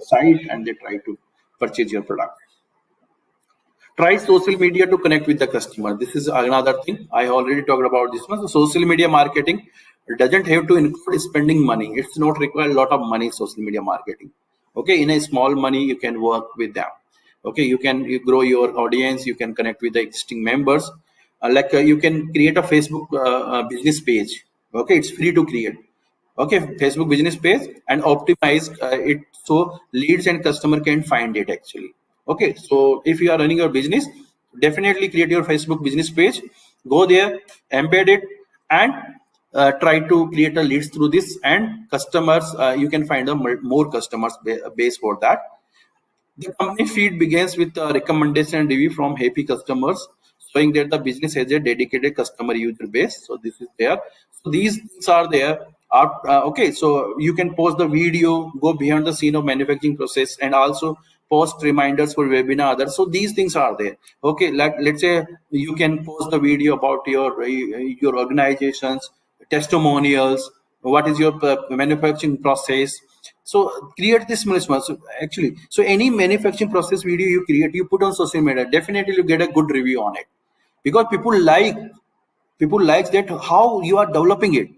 B: site, and they try to purchase your product. Try social media to connect with the customer. This is another thing. I already talked about this one. So social media marketing doesn't have to include spending money. It's not require a lot of money, social media marketing. Okay, in a small money, you can work with them. Okay, you grow your audience, you can connect with the existing members. You can create a Facebook business page. Okay, it's free to create. Okay, Facebook business page, and optimize it so leads and customer can find it actually. Okay, so if you are running your business, definitely create your Facebook business page, go there, embed it, and try to create a leads through this, and customers, you can find a more customers base for that. The company feed begins with a recommendation and review from happy customers, showing that the business has a dedicated customer user base. So this is there. So these things are there. Okay, so you can post the video, go behind the scene of manufacturing process, and also post reminders for webinar others. So these things are there. Okay, let's say you can post the video about your organizations, testimonials, what is your manufacturing process. So create this management. So actually, so any manufacturing process video you create, you put on social media, definitely you get a good review on it, because people like that how you are developing it.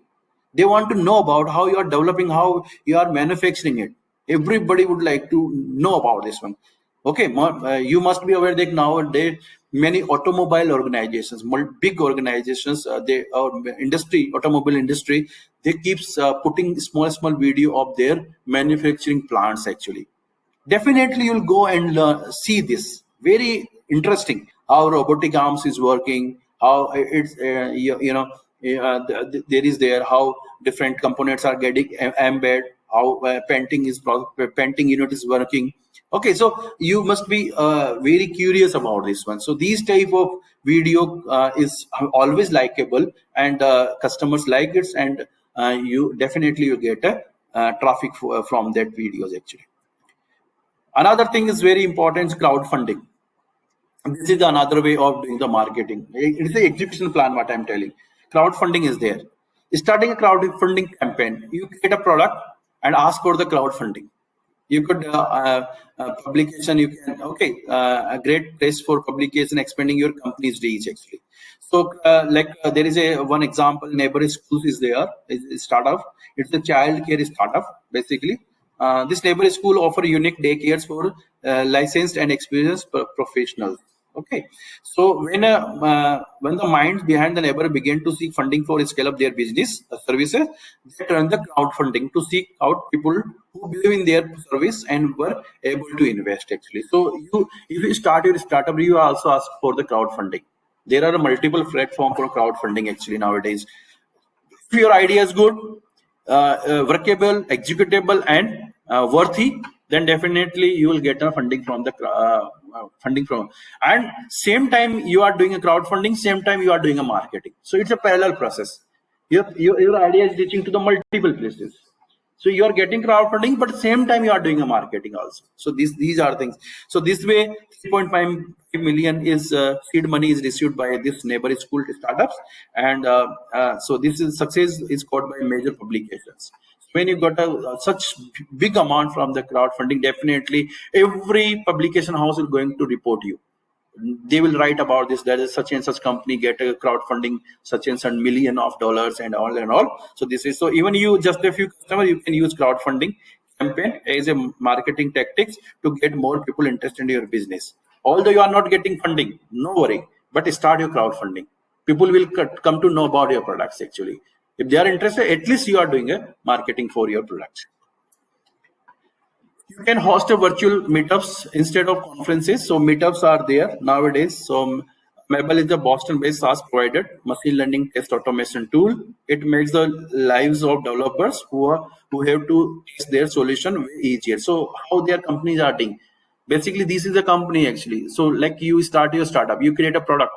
B: They want to know about how you are developing, how you are manufacturing it. Everybody would like to know about this one. Okay, you must be aware that nowadays many automobile organizations, big organizations, they automobile industry, they keeps putting small video of their manufacturing plants actually. Definitely you'll go and see this. Very interesting how robotic arms is working, how it's there is there how different components are getting embedded, how painting unit is working. Okay, so you must be very curious about this one. So these type of video is always likable, and customers like it, and you get a traffic from that videos actually. Another thing is very important is crowdfunding. This is another way of doing the marketing. It is the execution plan, what I'm telling. Crowdfunding is there. Starting a crowdfunding campaign, you create a product and ask for the crowdfunding. You could publication, you can, okay, a great place for publication, expanding your company's reach actually. So there is one example, Neighbor Schools is there, is startup. It's a child care startup basically. This neighbor school offer unique daycares for licensed and experienced professionals. Okay, so when the minds behind the neighbor begin to seek funding for scale up their business services, they turn the crowdfunding to seek out people who believe in their service and were able to invest actually. So if you start your startup, you also ask for the crowdfunding. There are multiple platforms for crowdfunding actually nowadays. If your idea is good, workable, executable, and worthy, then definitely you will get a funding from the funding from. And same time you are doing a crowdfunding, same time you are doing a marketing. So it's a parallel process. Your idea is reaching to the multiple places. So you are getting crowdfunding, but same time you are doing a marketing also. So these are things. So this way, 3.5 million is seed money is received by this neighbor school startups, and so this is success is got by major publications. When you got such big amount from the crowdfunding, definitely every publication house is going to report you. They will write about this. There is such and such company get a crowdfunding such and such million of dollars and all and all. So this is, so even you just a few customers, you can use crowdfunding campaign as a marketing tactics to get more people interested in your business. Although you are not getting funding, no worry, but start your crowdfunding. People will come to know about your products actually. If they are interested, at least you are doing a marketing for your products. You can host a virtual meetups instead of conferences. So meetups are there nowadays. So Manipal is a Boston-based SaaS provider, machine learning test automation tool. It makes the lives of developers who have to test their solution way easier. So how their companies are doing? Basically, this is a company actually. So like you start your startup, you create a product.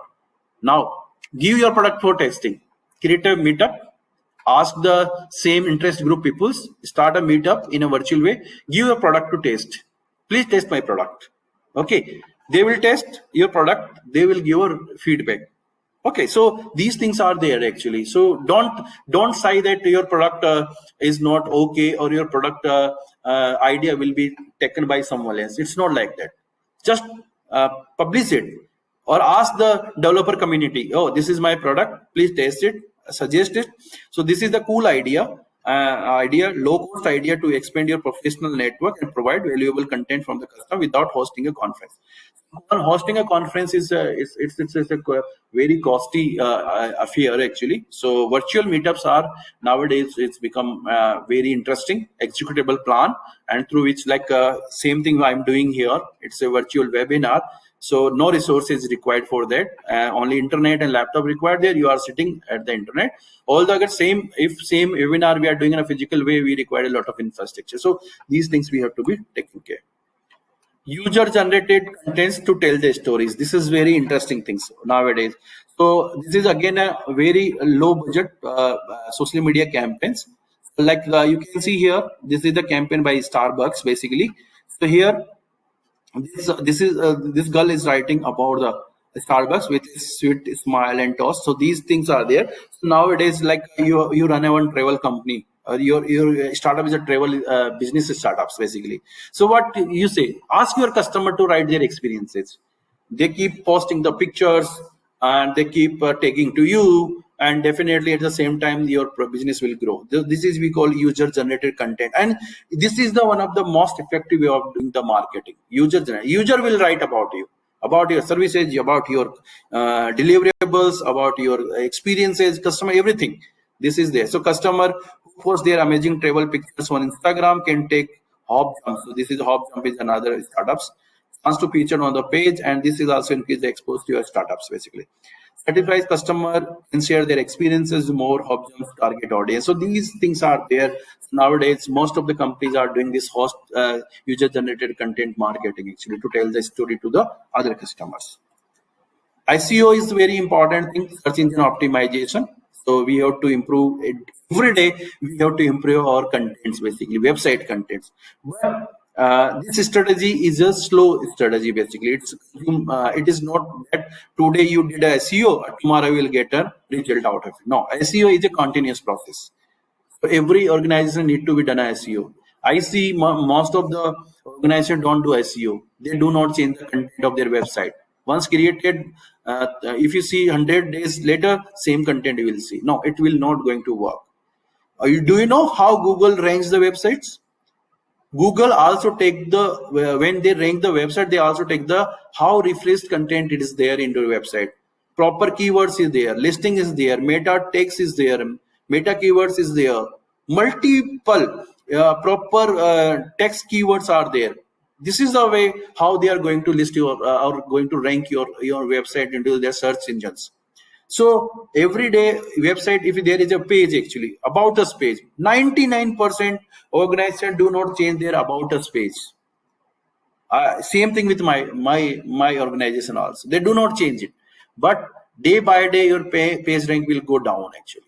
B: Now give your product for testing. Create a meetup, ask the same interest group peoples, start a meetup in a virtual way, give a product to test. Please test my product. Okay, they will test your product, they will give your feedback. Okay, so these things are there actually. So don't say that your product is not okay, or your product idea will be taken by someone else. It's not like that. Just publish it, or ask the developer community, oh, this is my product, please test it, suggest it. So this is the cool idea, low cost idea to expand your professional network and provide valuable content from the customer without hosting a conference. Hosting a conference is a very costly affair actually. So virtual meetups are nowadays, it's become very interesting executable plan, and through which, like same thing I'm doing here, it's a virtual webinar. So no resources required for that, only internet and laptop required. There you are sitting at the internet. Although same webinar we are doing in a physical way, we require a lot of infrastructure. So these things we have to be taking care. User generated contents to tell their stories. This is very interesting things nowadays. So this is again a very low budget social media campaigns. Like you can see here, this is the campaign by Starbucks basically. So here, this girl is writing about the Starbucks with a sweet smile and toast. So these things are there. So nowadays, like you run a one travel company, or your startup is a travel business startups basically. So what you say? Ask your customer to write their experiences. They keep posting the pictures, and they keep tagging to you, and definitely at the same time your business will grow. This is we call user generated content, and this is the one of the most effective way of doing the marketing. User will write about you, about your services, about your deliverables, about your experiences, customer, everything. This is there. So customer who post their amazing travel pictures on Instagram can take Hop Jump. So this is Hop Jump is another startups chance to feature on the page, and this is also increase the exposure to your startups basically. Satisfies customer and share their experiences more. Hop Jump's target audience. So these things are there nowadays. Most of the companies are doing this host user generated content marketing actually to tell the story to the other customers. ICO is very important thing, search engine optimization. So we have to improve it every day. We have to improve our contents, basically website contents. But this strategy is a slow strategy. Basically, it is not that today you did a SEO, tomorrow you will get a result out of it. No, SEO is a continuous process. So every organization need to be done a SEO. I see most of the organizations don't do SEO. They do not change the content of their website. Once created, if you see 100 days later, same content you will see. No, it will not going to work. Do you know how Google ranks the websites? Google also take the, when they rank the website, they also take the how refreshed content it is there into the website. Proper keywords is there, listing is there, meta text is there, meta keywords is there, multiple proper text keywords are there. This is the way how they are going to list your or going to rank your website into their search engines. So every day website, if there is a page actually about us page, 99% organization do not change their about us page. Same thing with my organization also. They do not change it, but day by day your page rank will go down actually.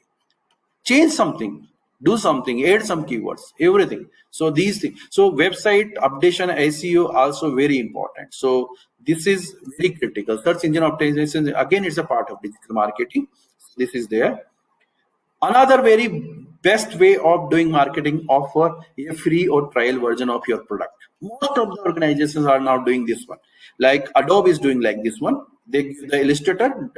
B: Change something, do something, add some keywords, everything. So these things. So website updation, SEO also very important. So this is very critical. Search engine optimization, again, it's a part of digital marketing. This is there. Another very best way of doing marketing, offer a free or trial version of your product. Most of the organizations are now doing this one. Like Adobe is doing like this one. They give the Illustrator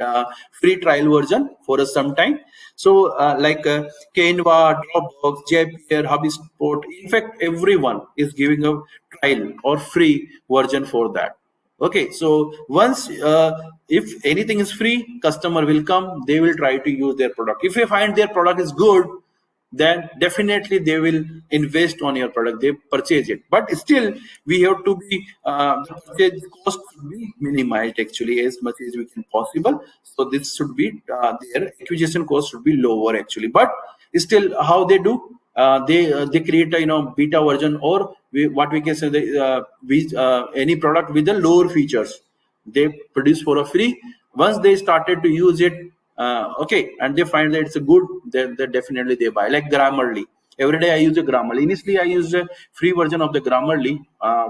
B: free trial version for some time. So like Canva, Dropbox, Jaipur, HubSpot, in fact, everyone is giving a trial or free version for that. Okay, so once if anything is free, customer will come, they will try to use their product. If they find their product is good, then definitely they will invest on your product, they purchase it. But still we have to be the purchase cost should be minimized actually as much as we can possible. So this should be their acquisition cost should be lower actually. But still how they do, they create a beta version, or what we can say, any product with the lower features they produce for a free. Once they started to use it, okay, and they find that it's a good, then definitely they buy. Like Grammarly, every day I use a Grammarly. Initially I used a free version of the Grammarly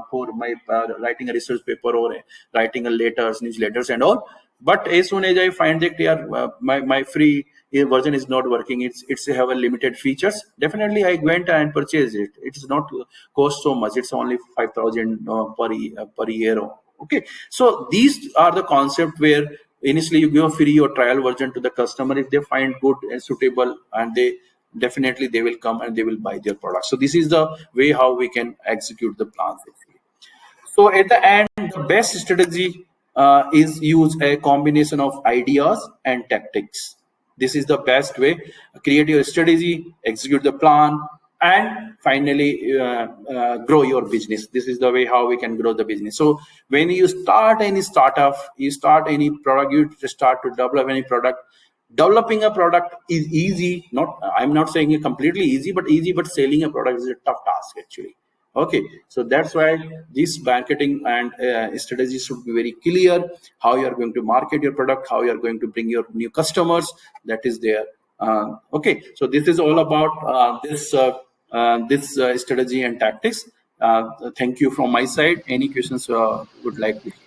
B: for my writing a research paper or writing a letters, newsletters and all. But as soon as I find that my free version is not working, it's have a limited features, definitely I went and purchased it. It's not cost so much, it's only 5,000 per year. Okay, so these are the concept where initially you give a free or trial version to the customer. If they find good and suitable, and they definitely they will come and they will buy their product. So this is the way how we can execute the plans actually. So at the end, the best strategy is use a combination of ideas and tactics. This is the best way. Create your strategy, execute the plan, and finally grow your business. This is the way how we can grow the business. So when you start any startup, you start any product, you start to develop any product. Developing a product is easy. Not, I'm not saying it completely easy, but selling a product is a tough task actually. Okay, so that's why this marketing and strategy should be very clear. How you are going to market your product, how you are going to bring your new customers. That is there. Okay, so this is all about this strategy and tactics. Thank you from my side. Any questions would like to share?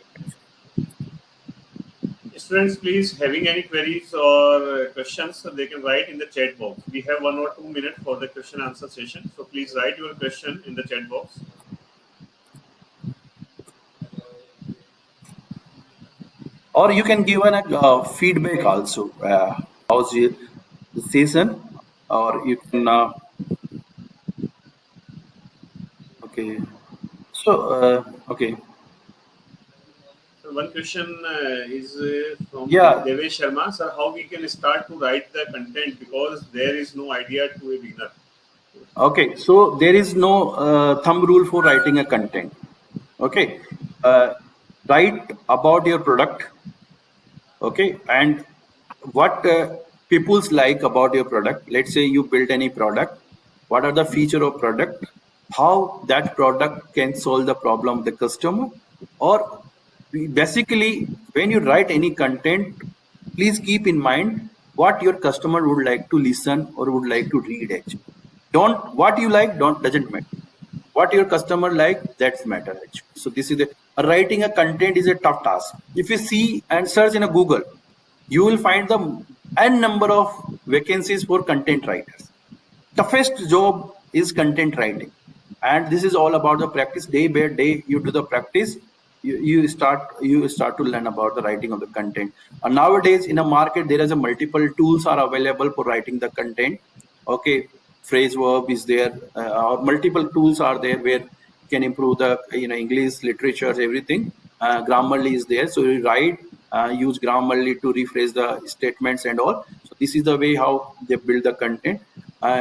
A: Students, please, having any queries or questions, they can write in the chat box. We have 1 or 2 minutes for the question answer session. So please write your question in the chat box.
B: Or you can give a feedback also. How's the session? Or you can okay. So okay.
A: So one question is from
B: Yeah.
A: Devesh Sharma. Sir, how we can start to write the content, because there is no idea to a beginner?
B: Okay, so there is no thumb rule for writing a content. Okay, write about your product. Okay, and what people's like about your product. Let's say you build any product. What are the feature of product? How that product can solve the problem of the customer? Or basically, when you write any content, please keep in mind what your customer would like to listen or would like to read actually. Don't what you like don't doesn't matter. What your customer like, that's matter actually. So this is writing a content is a tough task. If you see and search in a Google, you will find the n number of vacancies for content writers. Toughest job is content writing, and this is all about the practice. Day by day you do the practice, you start to learn about the writing of the content. And nowadays in a market there is a multiple tools are available for writing the content. Okay, phrase verb is there, multiple tools are there where you can improve the English literature, everything. Grammarly is there, so you write, use Grammarly to rephrase the statements and all. So this is the way how they build the content.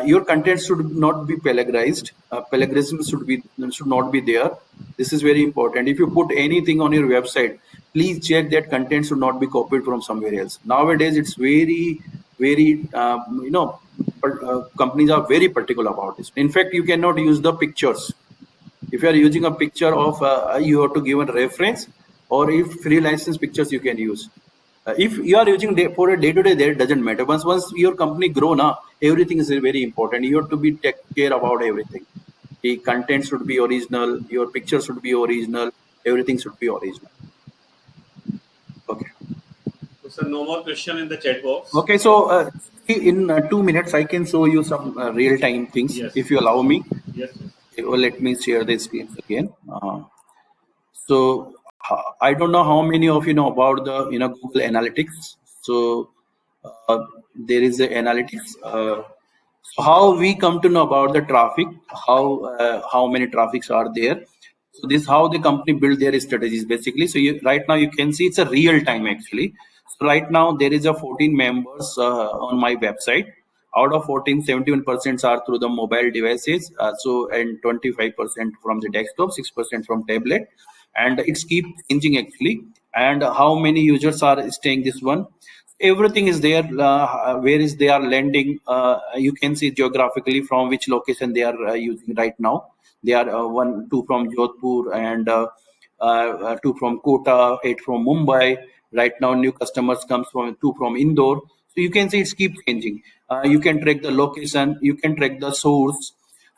B: Your content should not be plagiarized. Plagiarism should not be there. This is very important. If you put anything on your website, please check that content should not be copied from somewhere else. Nowadays, it's very companies are very particular about this. In fact, you cannot use the pictures. If you are using a picture of, you have to give a reference, or if free license pictures you can use. If you are using for a day-to-day, that doesn't matter. Once your company grow now, everything is very important. You have to be take care about everything. The content should be original. Your picture should be original. Everything should be original. Okay.
A: So no more question in the chat box.
B: Okay, so in 2 minutes, I can show you some real-time things,
A: yes,
B: if you allow me.
A: Yes.
B: Okay, well, let me share the screen again. So I don't know how many of you know about the Google Analytics. So there is the analytics. So how we come to know about the traffic, how many traffics are there. So this how the company build their strategies basically. So right now you can see it's a real time actually. So right now there is a 14 members on my website. Out of 14, 71% are through the mobile devices. And 25% from the desktop, 6% from tablet, and it's keep changing actually. And how many users are staying this one? Everything is there. Where is they are landing? You can see geographically from which location they are using right now. They are two from Jodhpur, and 2 from Kota, 8 from Mumbai. Right now, new customers comes from 2 from Indore. So you can see it's keep changing. You can track the location, you can track the source.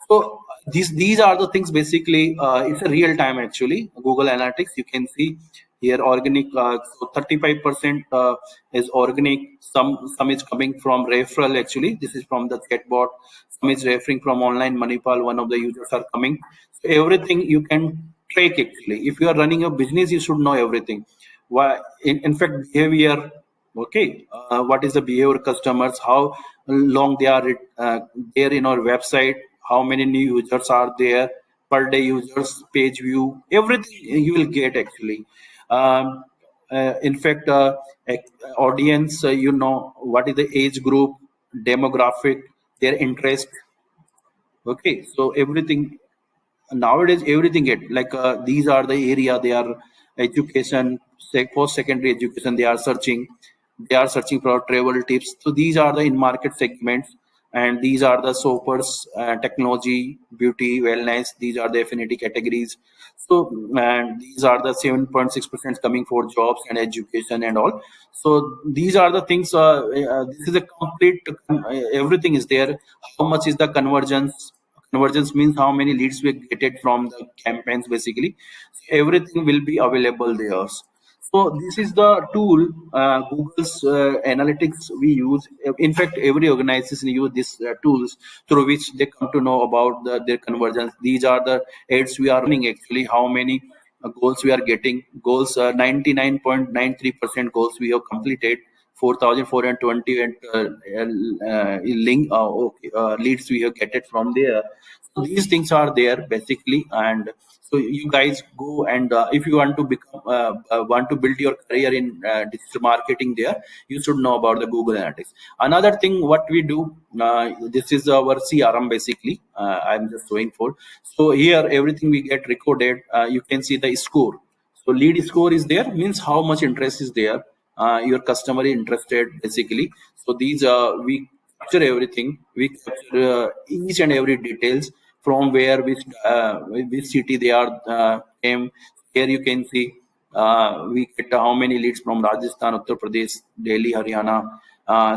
B: So these are the things basically. It's a real time actually. Google Analytics. You can see here organic. So 35% is organic. Some is coming from referral actually. This is from the chatbot. Some is referring from online Manipal. One of the users are coming. So everything you can track actually. If you are running a business, you should know everything. Why? In fact, behavior. Okay, what is the behavior customers? How long they are there in our website? How many new users are there? Per day users, page view, everything you will get actually. Um, in fact, audience, you know what is the age group, demographic, their interest. Okay, so everything nowadays everything get like these are the area they are education, post secondary education they are searching for travel tips. So these are the in market segments, and these are the soapers, technology, beauty, wellness, these are the affinity categories. So and these are the 7.6% coming for jobs and education and all. So these are the things. This is a complete everything is there. How much is the convergence? Convergence means how many leads we get it from the campaigns basically. Everything will be available there. So this is the tool, Google's analytics we use. In fact, every organization use these tools through which they come to know about their convergence. These are the ads we are running actually. How many goals we are getting? Goals 99.93% goals we have completed. 4,420 and link okay, leads we have get it from there. So these things are there basically, and so you guys go and if you want to become want to build your career in digital marketing, there you should know about the Google Analytics. Another thing what we do, this is our CRM basically. I'm just showing for. So here everything we get recorded. You can see the score. So lead score is there, means how much interest is there. Your customer is interested basically. So these we capture everything. We capture each and every details from where which city they are came. Here you can see we get how many leads from Rajasthan, Uttar Pradesh, Delhi, Haryana.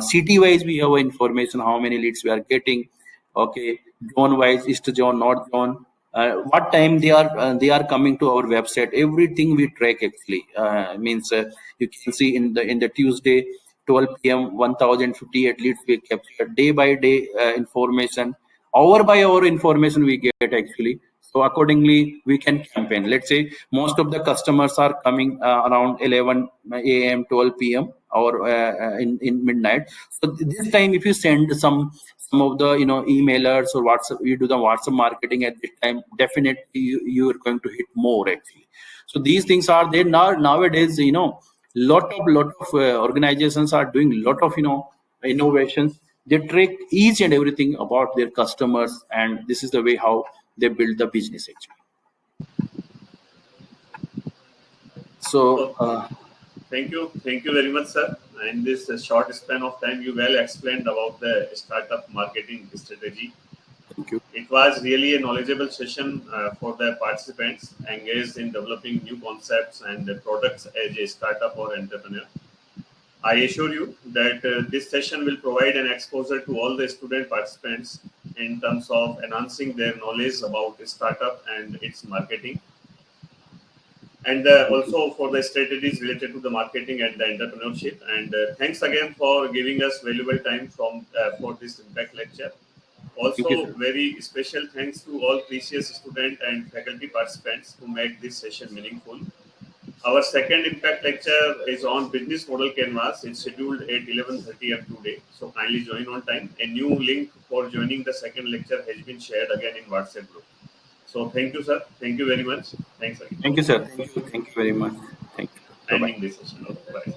B: City wise we have information how many leads we are getting. Okay, zone wise, east zone, north zone, what time they are coming to our website. Everything we track actually. Means you can see in the Tuesday 12 p.m. 1058 leads we capture. Day by day information, hour by hour information we get actually. So accordingly we can campaign. Let's say most of the customers are coming around 11 a.m. 12 p.m. or in midnight. So this time if you send some of the emailers or WhatsApp, you do the WhatsApp marketing at this time, definitely you are going to hit more actually. So these things are there now. Nowadays lot of organizations are doing lot of innovations. They track each and everything about their customers, and this is the way how they build the business actually. So
A: So thank you very much, sir. In this short span of time, you well explained about the startup marketing strategy.
B: thank you.
A: It was really a knowledgeable session for the participants engaged in developing new concepts and products as a startup or entrepreneur. I assure you that this session will provide an exposure to all the student participants in terms of enhancing their knowledge about the startup and its marketing, and also for the strategies related to the marketing and the entrepreneurship. And thanks again for giving us valuable time from for this impact lecture.
B: Thank you,
A: Also,
B: sir.
A: very special thanks to all precious student and faculty participants who made this session meaningful. Our second impact lecture is on business model canvas. It's scheduled at 11:30 am today, so kindly join on time. A new link for joining the second lecture has been shared again in WhatsApp group. So thank you, sir. Thank you very much. Thanks again.
B: Thank you, sir. Thank you very much. Thank you. Bye bye.
A: Ending this session. Okay, bye.